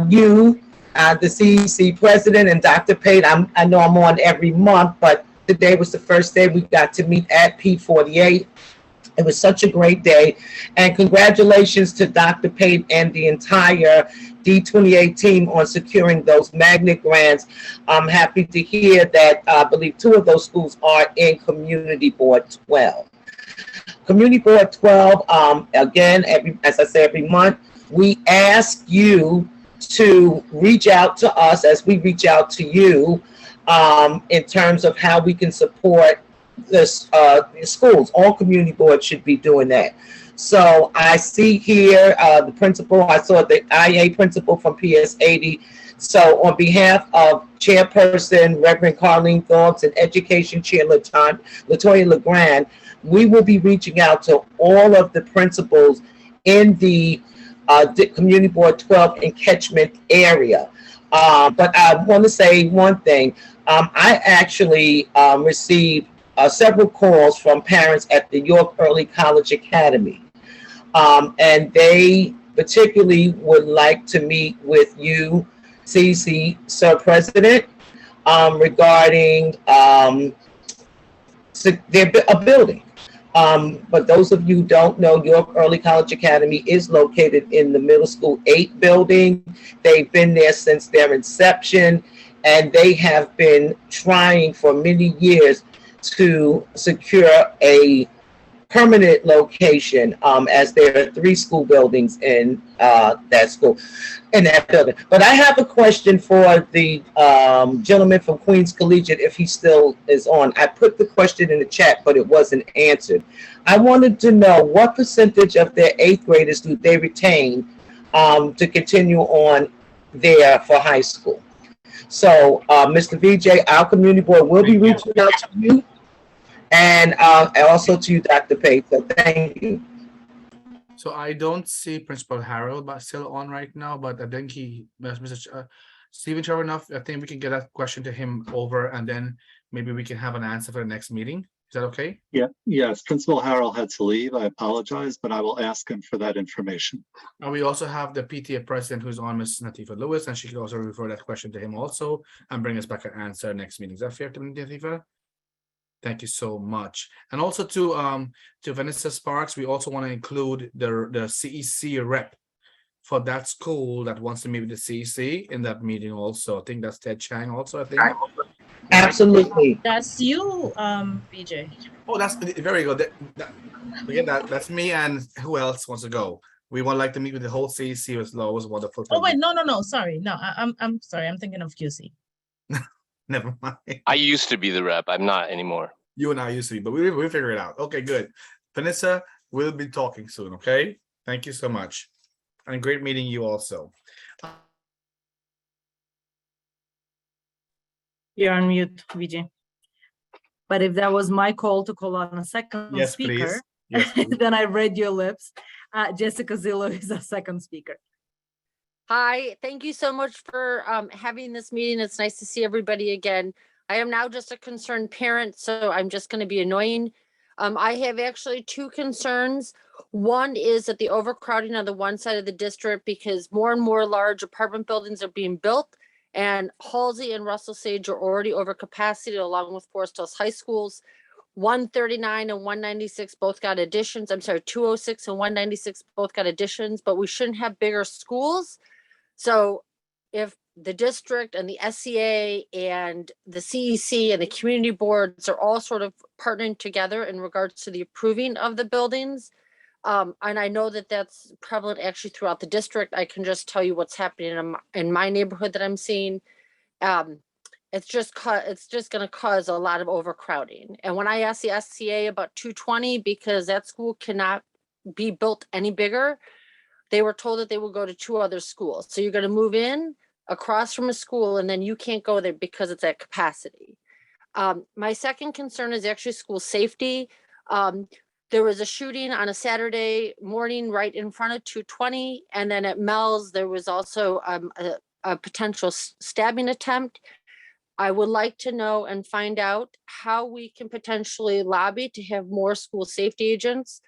you, the CEC president, and Dr. Pate. I know I'm on every month, but today was the first day we got to meet at P48. It was such a great day, and congratulations to Dr. Pate and the entire D28 team on securing those magnet grants. I'm happy to hear that I believe 2 of those schools are in Community Board 12. Community Board 12, again, as I say every month, we ask you to reach out to us as we reach out to you in terms of how we can support this schools. All community boards should be doing that. So I see here the principal. I saw the IA principal from PS80. So on behalf of Chairperson Reverend Carlene Thorpe and Education Chair Latoya LeGrand, we will be reaching out to all of the principals in the Community Board 12 and catchment area. But I want to say one thing. I actually received several calls from parents at the York Early College Academy. And they particularly would like to meet with you, CC, Sir President, regarding a building. But those of you who don't know, York Early College Academy is located in the Middle School 8 building. They've been there since their inception, and they have been trying for many years to secure a permanent location, as there are 3 school buildings in that building. But I have a question for the gentleman from Queens Collegiate, if he still is on. I put the question in the chat, but it wasn't answered. I wanted to know what percentage of their 8th graders do they retain to continue on there for high school. So, Mr. VJ, our community board will be reaching out to you, and also to you, Dr. Pate. So thank you. So I don't see Principal Harold but still on right now, but I think Mr. Stephen sure enough, I think we can get that question to him over, and then maybe we can have an answer for the next meeting. Is that okay? Yeah, yes, Principal Harold had to leave. I apologize, but I will ask him for that information. And we also have the PTA president who's on, Ms. Natifa Lewis, and she can also refer that question to him also and bring us back an answer next meeting. Is that fair to Natifa? Thank you so much. And also to Vanessa Sparks, we also want to include the CEC rep for that school that wants to meet with the CEC in that meeting also. I think that's Ted Chang also, I think. Absolutely. That's you, VJ. Oh, that's very good. That's me, and who else wants to go? We would like to meet with the whole CEC. It was wonderful. Oh wait, no, sorry. No, I'm sorry. I'm thinking of QC. Never mind. I used to be the rep. I'm not anymore. You and I used to be, but we'll figure it out. Okay, good. Vanessa, we'll be talking soon, okay? Thank you so much. And great meeting you also. You're on mute, VJ. But if that was my call to call on a second speaker, yes, please. then I read your lips. Jessica Zillow is a second speaker. Hi, thank you so much for having this meeting. It's nice to see everybody again. I am now just a concerned parent, so I'm just going to be annoying. I have actually 2 concerns. One is that the overcrowding on the one side of the district, because more and more large apartment buildings are being built, and Halsey and Russell Sage are already over capacity along with Forest Hills High Schools. 139 and 196 both got additions. I'm sorry, 206 and 196 both got additions, but we shouldn't have bigger schools. So if the district and the SCA and the CEC and the community boards are all sort of partnering together in regards to the approving of the buildings. And I know that that's prevalent actually throughout the district. I can just tell you what's happening in my neighborhood that I'm seeing. It's just going to cause a lot of overcrowding. And when I asked the SCA about 220, because that school cannot be built any bigger, they were told that they will go to 2 other schools. So you're going to move in across from a school and then you can't go there because it's at capacity. My second concern is actually school safety. There was a shooting on a Saturday morning right in front of 220. And then at Mel's, there was also a potential stabbing attempt. I would like to know and find out how we can potentially lobby to have more school safety agents.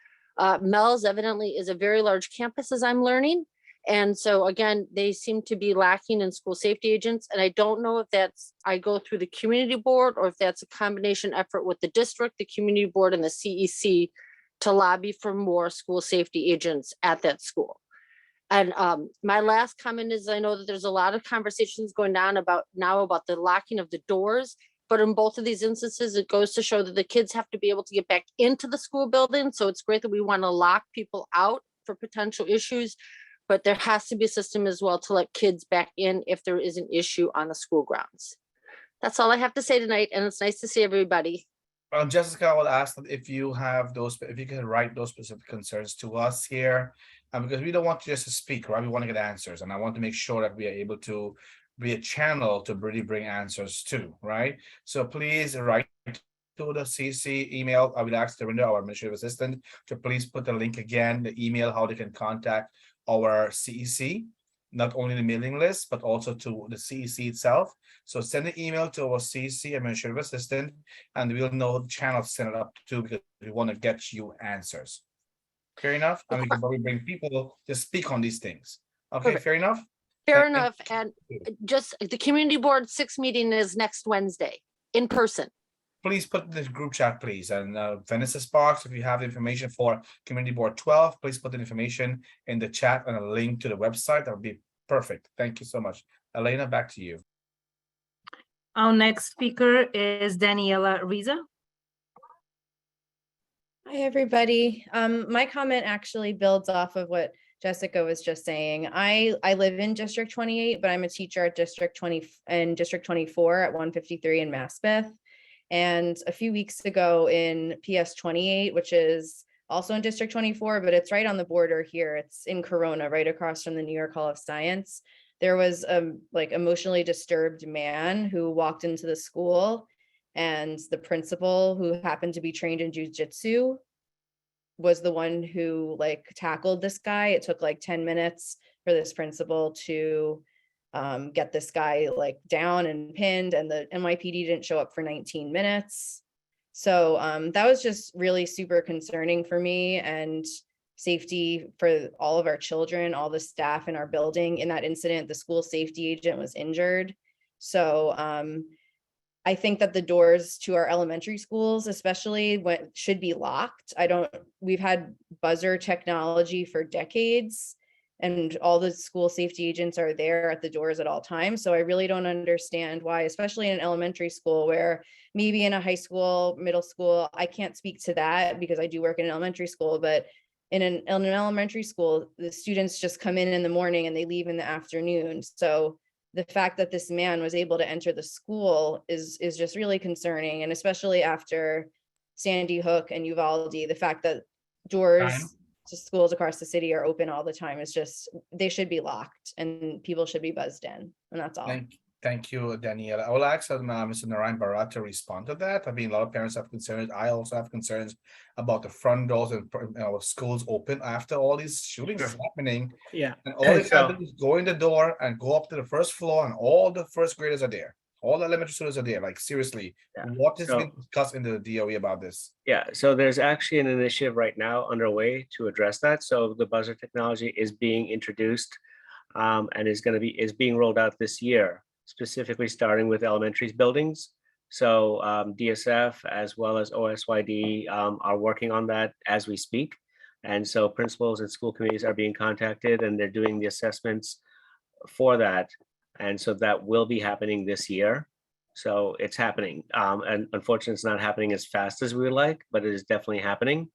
Mel's evidently is a very large campus, as I'm learning. And so again, they seem to be lacking in school safety agents. And I don't know if that's, I go through the community board or if that's a combination effort with the district, the community board and the CEC to lobby for more school safety agents at that school. And my last comment is I know that there's a lot of conversations going on about the locking of the doors. But in both of these instances, it goes to show that the kids have to be able to get back into the school building. So it's great that we want to lock people out for potential issues, but there has to be a system as well to let kids back in if there is an issue on the school grounds. That's all I have to say tonight, and it's nice to see everybody. Jessica, I will ask that if you have those, if you can write those specific concerns to us here, because we don't want just to speak, right? We want to get answers, and I want to make sure that we are able to be a channel to really bring answers to, right? So please write to the CC email. I will ask Dorinda, our administrative assistant, to please put the link again, the email, how they can contact our CEC, not only the mailing list, but also to the CEC itself. So send an email to our CEC administrative assistant, and we'll know the channel to send it up to, because we want to get you answers. Fair enough? And we can probably bring people to speak on these things. Okay, Perfect. fair enough? Fair enough. And just the community board 6th meeting is next Wednesday in person. Please put this group chat, please. And Vanessa Sparks, if you have information for community board 12, please put the information in the chat and a link to the website. That would be perfect. Thank you so much. Elena, back to you. Our next speaker is Daniela Riza. Hi, everybody. My comment actually builds off of what Jessica was just saying. I live in District 28, but I'm a teacher at District 20 and District 24 at 153 in Maspeth. And a few weeks ago in PS 28, which is also in District 24, but it's right on the border here. It's in Corona, right across from the New York Hall of Science. There was a emotionally disturbed man who walked into the school, and the principal, who happened to be trained in jujitsu, was the one who tackled this guy. It took 10 minutes for this principal to get this guy down and pinned, and the NYPD didn't show up for 19 minutes. So that was just really super concerning for me, and safety for all of our children, all the staff in our building. In that incident, the school safety agent was injured. So I think that the doors to our elementary schools, especially, should be locked. We've had buzzer technology for decades, and all the school safety agents are there at the doors at all times. So I really don't understand why, especially in an elementary school, where maybe in a high school, middle school, I can't speak to that because I do work in an elementary school, but in an elementary school, the students just come in the morning and they leave in the afternoon. So the fact that this man was able to enter the school is just really concerning. And especially after Sandy Hook and Uvalde, the fact that doors to schools across the city are open all the time is just, they should be locked and people should be buzzed in. And that's all. Thank you, Daniela. I will ask Mr. Narayan Bharat to respond to that. I mean, a lot of parents have concerns. I also have concerns about the front doors and schools open after all these shootings is happening. Yeah. And all they have to do is go in the door and go up to the first floor, and all the first graders are there. All the elementary students are there. Like, seriously, what is being discussed in the DOE about this? Yeah, so there's actually an initiative right now underway to address that. So the buzzer technology is being introduced and is being rolled out this year, specifically starting with elementary buildings. So DSF as well as OSYD are working on that as we speak. And so principals and school committees are being contacted, and they're doing the assessments for that. And so that will be happening this year. So it's happening. And unfortunately, it's not happening as fast as we would like, but it is definitely happening.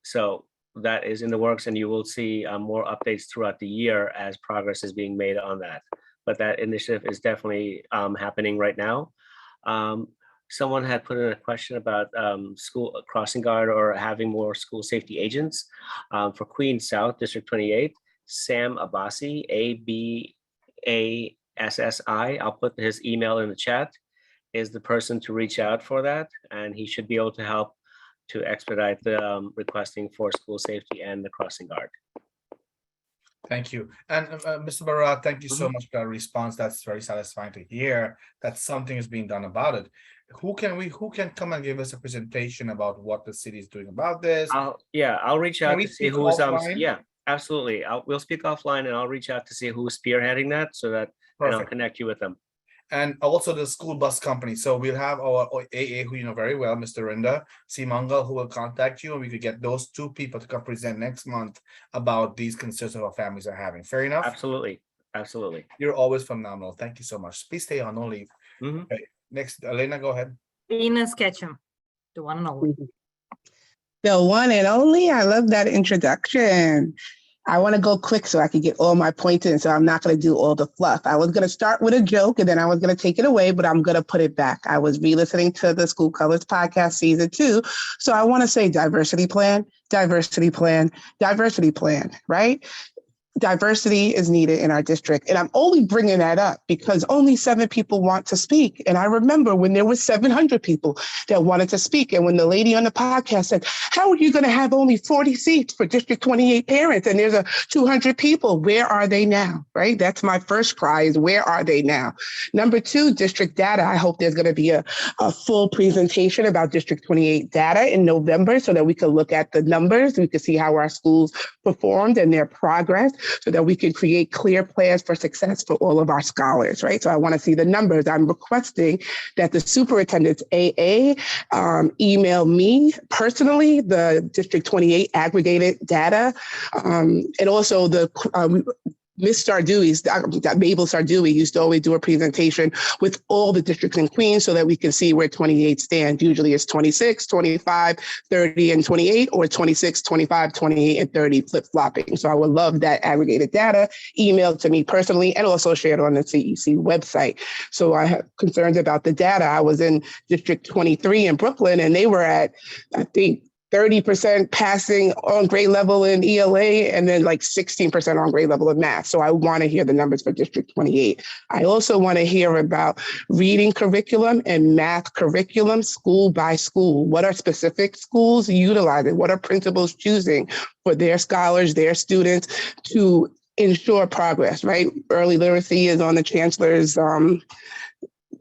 So that is in the works, and you will see more updates throughout the year as progress is being made on that. But that initiative is definitely happening right now. Someone had put in a question about school crossing guard or having more school safety agents. For Queens South, District 28, Sam Abbasi, ABASSI, I'll put his email in the chat, is the person to reach out for that. And he should be able to help to expedite the requesting for school safety and the crossing guard. Thank you. And Mr. Barat, thank you so much for that response. That's very satisfying to hear that something is being done about it. Who can come and give us a presentation about what the city is doing about this? I'll reach out to see who's offline? Absolutely. We'll speak offline, and I'll reach out to see who's spearheading that, so that and I'll connect you with them. And also the school bus company. So we'll have our AA, who you know very well, Mr. Rinda Simangal, who will contact you, and we could get those two people to come present next month about these concerns that our families are having. Fair enough? Absolutely. Absolutely. You're always phenomenal. Thank you so much. Please stay on, don't leave. Okay. Next, Elena, go ahead. Venus Ketchum, the one and only. The one and only. I love that introduction. I want to go quick so I can get all my points in, so I'm not going to do all the fluff. I was going to start with a joke, and then I was going to take it away, but I'm going to put it back. I was re-listening to the School Colors podcast season 2. So I want to say diversity plan, diversity plan, diversity plan, right? Diversity is needed in our district. And I'm only bringing that up because only 7 people want to speak. And I remember when there was 700 people that wanted to speak. And when the lady on the podcast said, how are you going to have only 40 seats for District 28 parents? And there's 200 people. Where are they now? Right? That's my first cry is where are they now? Number 2, district data. I hope there's going to be a full presentation about District 28 data in November so that we can look at the numbers. We can see how our schools performed and their progress, so that we can create clear plans for success for all of our scholars, right? So I want to see the numbers. I'm requesting that the superintendent's AA email me personally the District 28 aggregated data, and also the Miss Sardui's, Mabel Sardui used to always do a presentation with all the districts in Queens so that we can see where 28 stands. Usually it's 26, 25, 30, and 28, or 26, 25, 28, and 30 flip-flopping. So I would love that aggregated data emailed to me personally and also shared on the CEC website. So I have concerns about the data. I was in District 23 in Brooklyn, and they were at, I think, 30% passing on grade level in ELA, and then like 16% on grade level of math. So I want to hear the numbers for District 28. I also want to hear about reading curriculum and math curriculum school by school. What are specific schools utilizing? What are principals choosing for their scholars, their students to ensure progress, right? Early literacy is on the chancellor's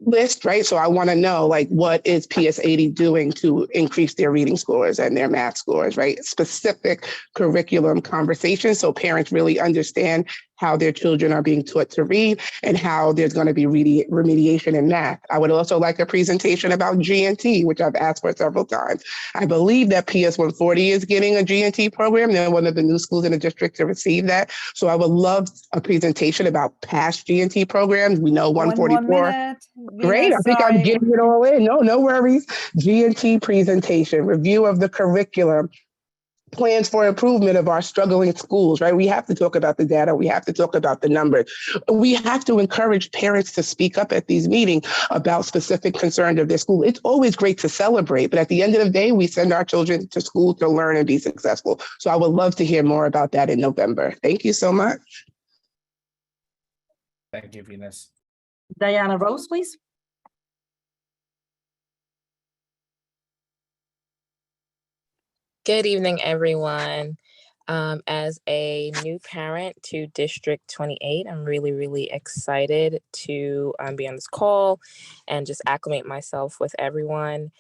list, right? So I want to know, like, what is PS80 doing to increase their reading scores and their math scores, right? Specific curriculum conversations so parents really understand how their children are being taught to read and how there's going to be remediation in math. I would also like a presentation about GNT, which I've asked for several times. I believe that PS 140 is getting a GNT program. They're one of the new schools in the district to receive that. So I would love a presentation about past GNT programs. We know 144. Great, I think I'm getting it all in. No worries. GNT presentation, review of the curriculum, plans for improvement of our struggling schools, right? We have to talk about the data. We have to talk about the numbers. We have to encourage parents to speak up at these meetings about specific concerns of their school. It's always great to celebrate, but at the end of the day, we send our children to school to learn and be successful. So I would love to hear more about that in November. Thank you so much. Thank you, Venus. Diana Rose, please. Good evening, everyone. As a new parent to District 28, I'm really excited to be on this call and just acclimate myself with everyone.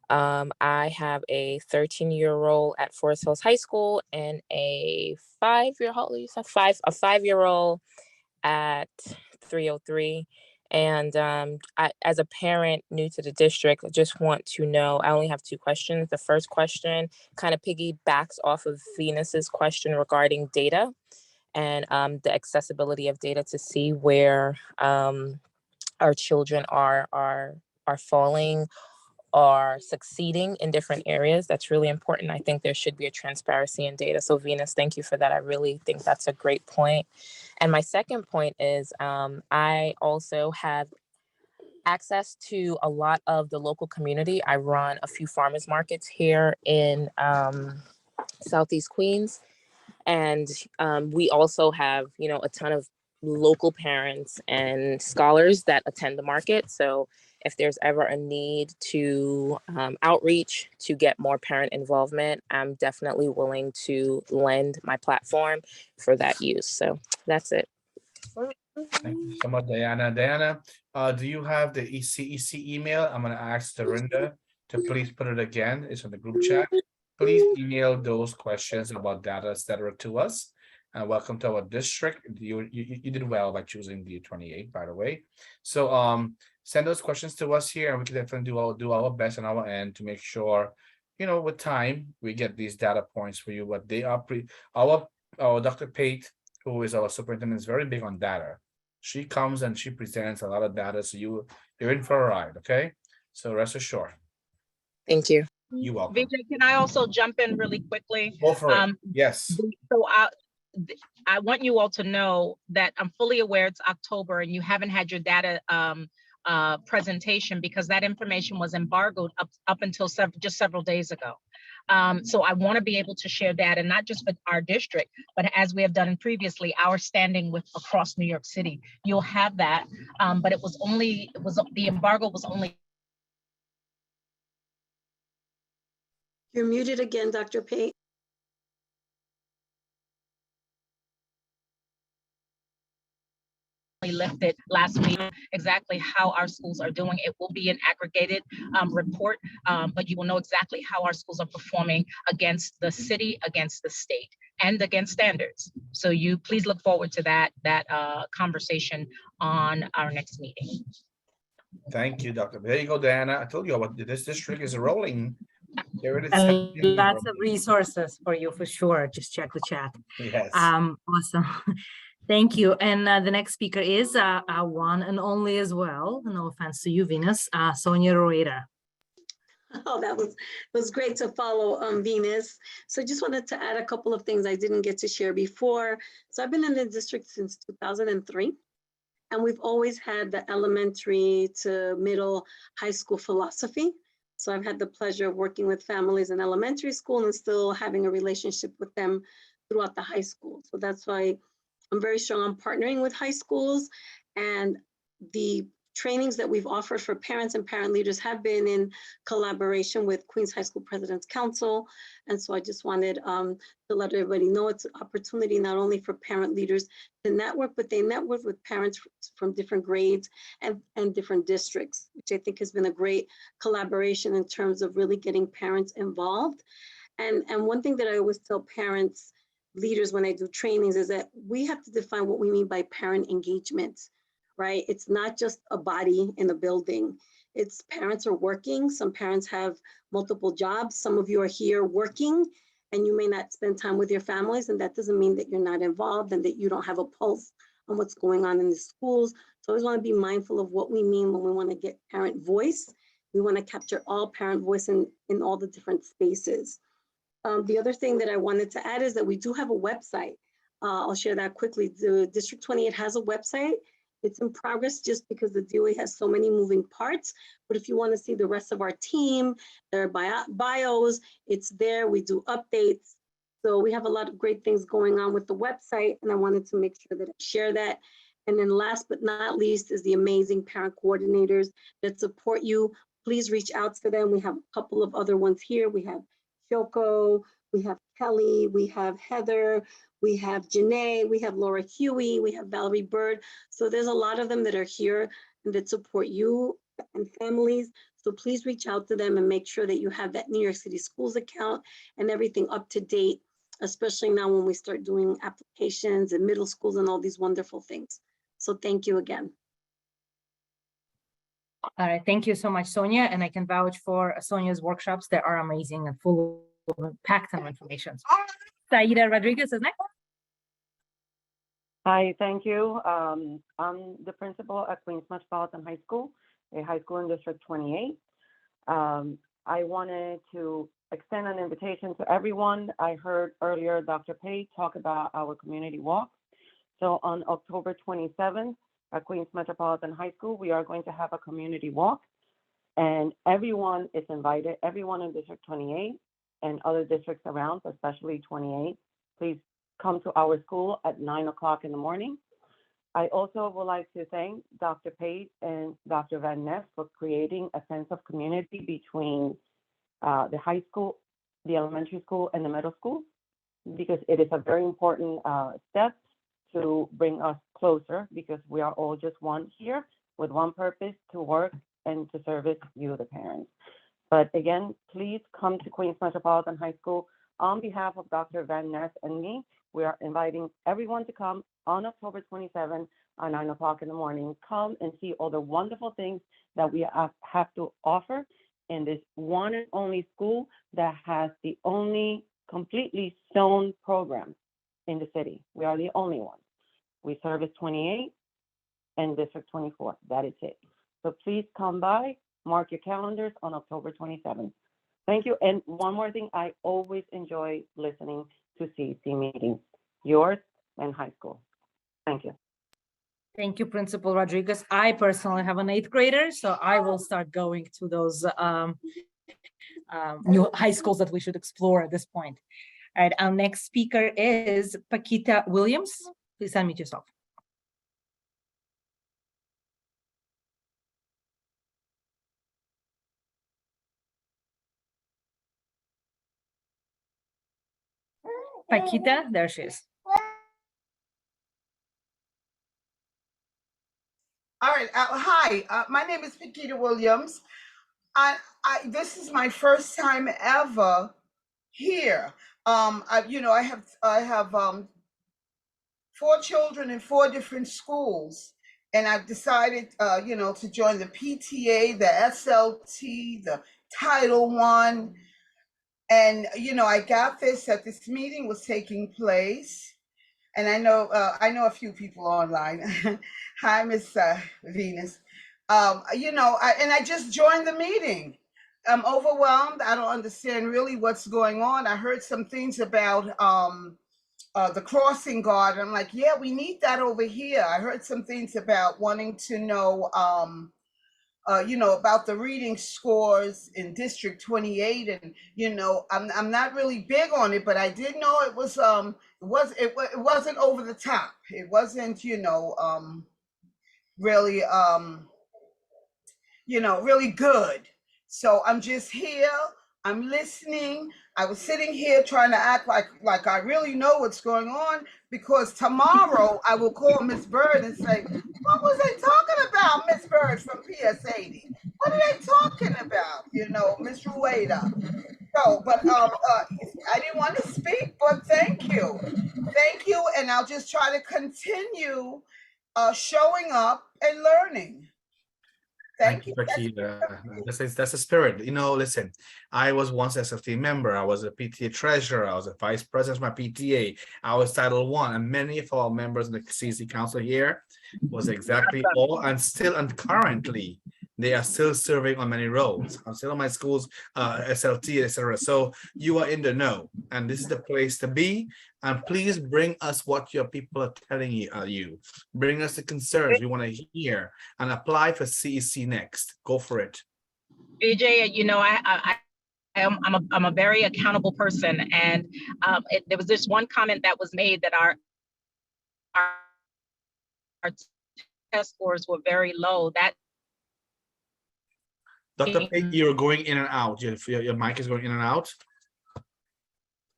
I have a 13-year-old at Forest Hills High School and a 5-year-old at 303. And as a parent new to the district, I just want to know, I only have 2 questions. The first question kind of piggybacks off of Venus's question regarding data. and the accessibility of data to see where our children are falling or succeeding in different areas. That's really important. I think there should be a transparency in data. So Venus, thank you for that. I really think that's a great point. And my second point is I also have access to a lot of the local community. I run a few farmers markets here in Southeast Queens. And we also have, a ton of local parents and scholars that attend the market. So if there's ever a need to outreach to get more parent involvement, I'm definitely willing to lend my platform for that use. So that's it. Thank you so much, Diana. Diana, do you have the EC email? I'm going to ask Dorinda to please put it again. It's on the group chat. Please email those questions about data, etc. to us. Welcome to our district. You did well by choosing the 28, by the way. So send those questions to us here, and we can definitely do our best on our end to make sure, with time we get these data points for you. But they are our Dr. Pate, who is our superintendent, is very big on data. She comes and she presents a lot of data, so you're in for a ride. Okay, so rest assured. Thank you. You're welcome. Vijay, can I also jump in really quickly? Go for it. Yes. So I want you all to know that I'm fully aware it's October and you haven't had your data presentation because that information was embargoed up until just several days ago. So I want to be able to share data, not just with our district, but as we have done previously, our standing with across New York City. You'll have that, but the embargo was only. You're muted again, Dr. Pate. Lifted last week, exactly how our schools are doing. It will be an aggregated report, but you will know exactly how our schools are performing against the city, against the state, and against standards. So you please look forward to that conversation on our next meeting. Thank you, Dr. There you go, Diana. I told you about this district is rolling. There it is. And lots of resources for you for sure. Just check the chat. Yes. Awesome. Thank you. And the next speaker is our one and only as well. No offense to you, Venus. Sonia Rueda. Oh, that was great to follow Venus. So I just wanted to add a couple of things I didn't get to share before. So I've been in the district since 2003, and we've always had the elementary to middle high school philosophy. So I've had the pleasure of working with families in elementary school and still having a relationship with them throughout the high school. So that's why I'm very strong on partnering with high schools, and the trainings that we've offered for parents and parent leaders have been in collaboration with Queens High School President's Council. And so I just wanted to let everybody know it's an opportunity not only for parent leaders to network, but they network with parents from different grades and different districts, which I think has been a great collaboration in terms of really getting parents involved. And one thing that I always tell parents, leaders when I do trainings is that we have to define what we mean by parent engagement, right? It's not just a body in a building. It's parents are working. Some parents have multiple jobs. Some of you are here working and you may not spend time with your families, and that doesn't mean that you're not involved and that you don't have a pulse on what's going on in the schools. So I always want to be mindful of what we mean when we want to get parent voice. We want to capture all parent voice in all the different spaces. The other thing that I wanted to add is that we do have a website. I'll share that quickly. The District 28 has a website. It's in progress just because the DOE has so many moving parts. But if you want to see the rest of our team, their bios, it's there. We do updates. So we have a lot of great things going on with the website, and I wanted to make sure that I share that. And then last but not least is the amazing parent coordinators that support you. Please reach out to them. We have a couple of other ones here. We have Shoko, we have Kelly, we have Heather, we have Janae, we have Laura Huey, we have Valerie Bird. So there's a lot of them that are here and that support you and families. So please reach out to them and make sure that you have that New York City Schools account and everything up to date, especially now when we start doing applications in middle schools and all these wonderful things. So thank you again. All right, thank you so much, Sonia. And I can vouch for Sonia's workshops. They are amazing and full of packed of information. Saida Rodriguez is next. Hi, thank you. I'm the principal at Queens Metropolitan High School, a high school in District 28. I wanted to extend an invitation to everyone. I heard earlier Dr. Page talk about our community walk. So on October 27th at Queens Metropolitan High School, we are going to have a community walk, and everyone is invited, everyone in District 28 and other districts around, especially 28. Please come to our school at 9 o'clock in the morning. I also would like to thank Dr. Pate and Dr. Van Ness for creating a sense of community between the high school, the elementary school, and the middle school, because it is a very important step to bring us closer, because we are all just one here with one purpose, to work and to service you, the parents. But again, please come to Queens Metropolitan High School. On behalf of Dr. Van Ness and me, we are inviting everyone to come on October 27th at 9 o'clock in the morning. Come and see all the wonderful things that we have to offer in this one and only school that has the only completely STONE program in the city. We are the only one. We service 28 and District 24. That is it. So please come by, mark your calendars on October 27th. Thank you. And one more thing, I always enjoy listening to CEC meetings, yours and high school. Thank you. Thank you, Principal Rodriguez. I personally have an 8th grader, so I will start going to those new high schools that we should explore at this point. All right, our next speaker is Paquita Williams. Please unmute yourself. Paquita, there she is. All right. Hi, my name is Paquita Williams. This is my first time ever here. I have 4 children in 4 different schools, and I've decided, to join the PTA, the SLT, the Title I, and I got this at this meeting was taking place. And I know a few people online. Hi, Miss Venus. I just joined the meeting. I'm overwhelmed. I don't understand really what's going on. I heard some things about the crossing guard. I'm like, yeah, we need that over here. I heard some things about wanting to know, about the reading scores in District 28, and I'm not really big on it, but I did know it was it wasn't over the top. It wasn't really really good. So I'm just here. I'm listening. I was sitting here trying to act like I really know what's going on, because tomorrow I will call Miss Bird and say, what was they talking about, Miss Bird from PS80? What are they talking about? Miss Rueda. So, but I didn't want to speak, but thank you. Thank you. And I'll just try to continue showing up and learning. Thank you, Paquita. That's the spirit. Listen, I was once SFT member. I was a PTA treasurer. I was a vice president of my PTA. I was Title I, and many of our members in the CEC Council here was exactly all, and still and currently they are still serving on many roles. I'm still on my school's SLT, etc. So you are in the know, and this is the place to be. And please bring us what your people are telling you. Bring us the concerns we want to hear, and apply for CEC next. Go for it. BJ, I'm a very accountable person, and there was this one comment that was made that our test scores were very low. That Dr. Pate, you're going in and out. Your mic is going in and out.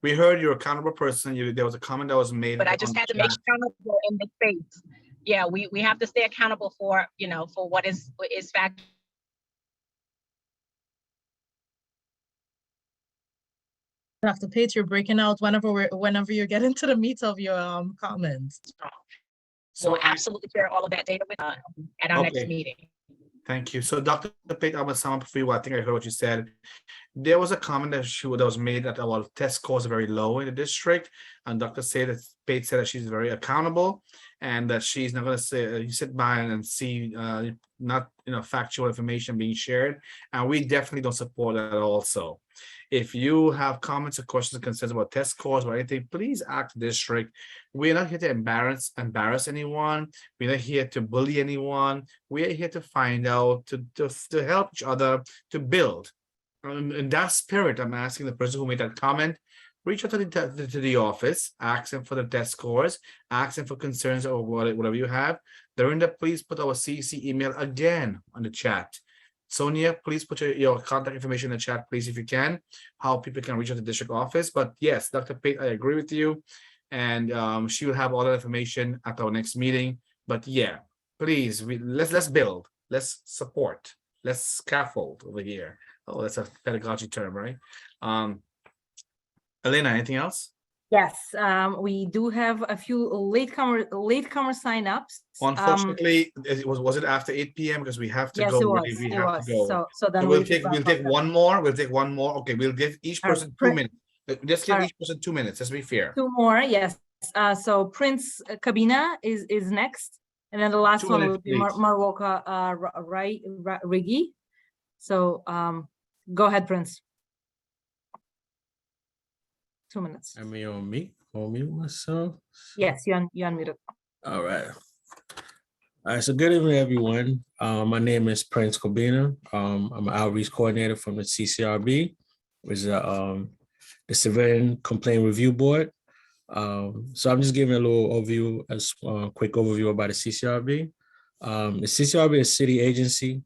We heard you're an accountable person. There was a comment that was made. But I just had to make accountable in the space. Yeah, we have to stay accountable for for what is fact. Dr. Pate, you're breaking out whenever you get into the meat of your comments. So we'll absolutely share all of that data with at our next meeting. Thank you. So Dr. Pate, I'm gonna sum up for you. I think I heard what you said. There was a comment that was made that our test scores are very low in the district, and Dr. Pate said that she's very accountable, and that she's not gonna say you sit by and see not factual information being shared, and we definitely don't support that also. If you have comments or questions or concerns about test scores or anything, please ask the district. We're not here to embarrass anyone. We're not here to bully anyone. We're here to find out, to help each other, to build. In that spirit, I'm asking the person who made that comment, reach out to the office, ask them for the test scores, ask them for concerns or whatever you have. Dorinda, please put our CEC email again on the chat. Sonia, please put your contact information in the chat, please, if you can, how people can reach out to the district office. But yes, Dr. Pate, I agree with you. And she will have all that information at our next meeting. But yeah, please, let's build, let's support, let's scaffold over here. Oh, that's a pedagogy term, right? Elena, anything else? Yes, we do have a few latecomer signups. Unfortunately, was it after 8 p.m. because we have to Yes, go. it was. We have to go. So then we'll take one more. We'll take one more. Okay, we'll give each person 2 minutes. Just give each person 2 minutes. Let's be fair. 2 more, yes. So Prince Kabina is next, and then the last 2 one minutes, will be please. Marwoka Rigi. So go ahead, Prince. 2 minutes. Am I on mute myself? Yes, you unmuted. All right. All right, so good evening, everyone. My name is Prince Kobina. I'm an outreach coordinator from the CCRB, which is the Civilian Complaint Review Board. So I'm just giving a little overview, a quick overview about the CCRB. The CCRB is a city agency,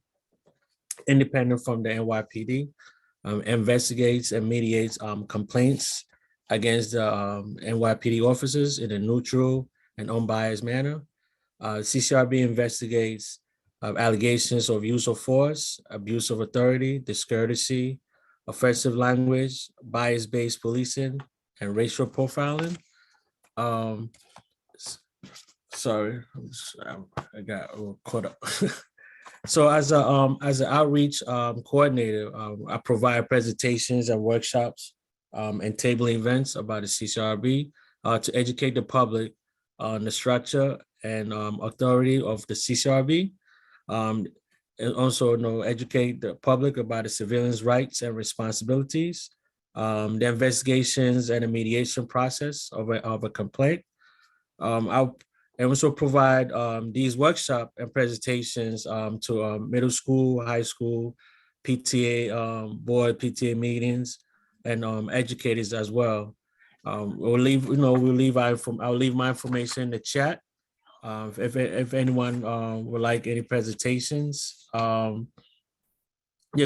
independent from the NYPD, investigates and mediates complaints against the NYPD officers in a neutral and unbiased manner. CCRB investigates allegations of use of force, abuse of authority, discourtesy, offensive language, bias-based policing, and racial profiling. Sorry, I got a little caught up. So as an outreach coordinator, I provide presentations and workshops and tabling events about the CCRB to educate the public on the structure and authority of the CCRB, and also educate the public about the civilians' rights and responsibilities, the investigations and the mediation process of a complaint. I'll also provide these workshop and presentations to middle school, high school, PTA board, PTA meetings, and educators as well. I'll leave my information in the chat. If anyone would like any presentations, you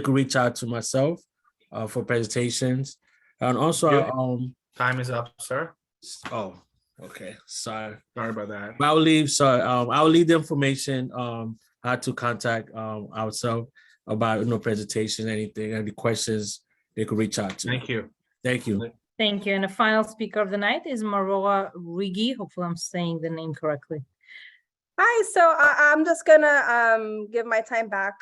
can reach out to myself for presentations. And also, time is up, sir. Oh, okay. Sorry about that. I'll leave the information how to contact ourselves about presentation, anything, any questions they could reach out to. Thank you. Thank you. Thank you. And the final speaker of the night is Marwoka Rigi. Hopefully I'm saying the name correctly. Hi, so I'm just gonna give my time back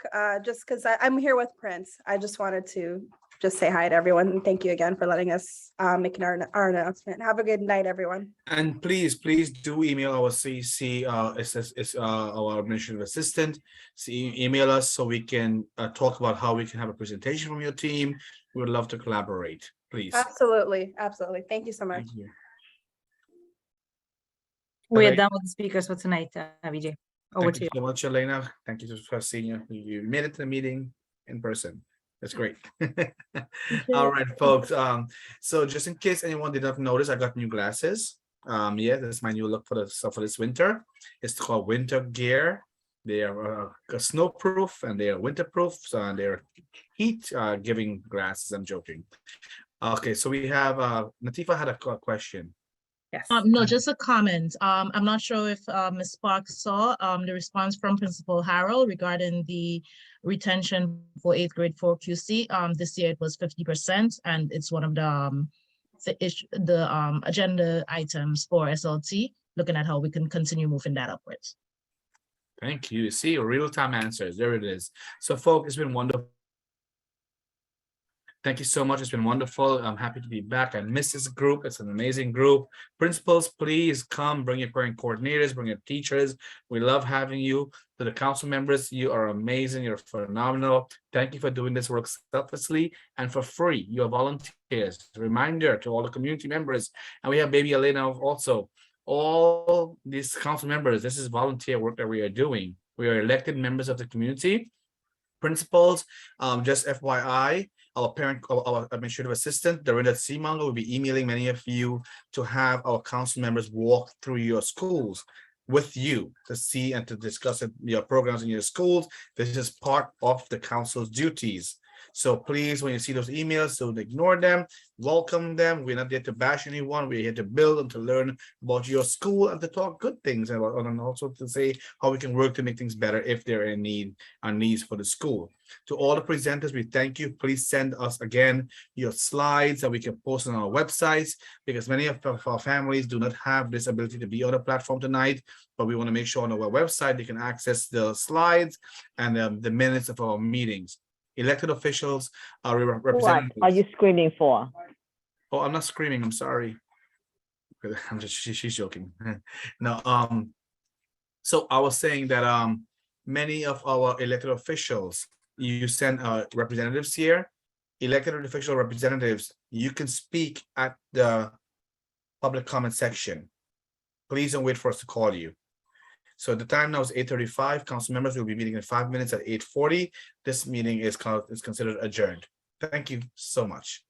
just because I'm here with Prince. I just wanted to just say hi to everyone and thank you again for letting us make our announcement. Have a good night, everyone. And please do email our CC, our administrative assistant. Email us so we can talk about how we can have a presentation from your team. We would love to collaborate, please. Absolutely. Thank you so much. Thank you. We are done with the speakers for tonight, Vijay. Over Thank to you you. so much, Elena. Thank you for seeing you. You made it to the meeting in person. That's great. All right, folks. So just in case anyone did not notice, I got new glasses. Yeah, that's my new look for this winter. It's called winter gear. They are snowproof and they are winterproof, and they're heat giving glasses. I'm joking. Okay, so we have Natifa had a question. Yes. No, just a comment. I'm not sure if Ms. Sparks saw the response from Principal Harrell regarding the retention for 8th grade for QC. This year it was 50%, and it's one of the agenda items for SLT, looking at how we can continue moving that upwards. Thank you. See, real-time answers. There it is. So, folks, it's been wonderful. Thank you so much. It's been wonderful. I'm happy to be back. I miss this group. It's an amazing group. Principals, please come. Bring your parent coordinators. Bring your teachers. We love having you. To the council members, you are amazing. You're phenomenal. Thank you for doing this work selflessly and for free. You are volunteers. Reminder to all the community members. And we have baby Elena also. All these council members, this is volunteer work that we are doing. We are elected members of the community. Principals, just FYI, our administrative assistant, Dorinda Seamonger, will be emailing many of you to have our council members walk through your schools with you to see and to discuss your programs in your schools. This is part of the council's duties. So please, when you see those emails, don't ignore them, welcome them. We're not there to bash anyone. We're here to build and to learn about your school and to talk good things about, and also to say how we can work to make things better if they're in need and needs for the school. To all the presenters, we thank you. Please send us again your slides that we can post on our websites, because many of our families do not have this ability to be on the platform tonight, but we want to make sure on our website they can access the slides and the minutes of our meetings. Elected officials are representatives. What are you screaming for? Oh, I'm not screaming. I'm sorry. I'm just she's joking. No, so I was saying that many of our elected officials, you send representatives here. Elected official representatives, you can speak at the public comment section. Please don't wait for us to call you. So the time now is 8:35. Council members will be meeting in 5 minutes at 8:40. This meeting is considered adjourned. Thank you so much.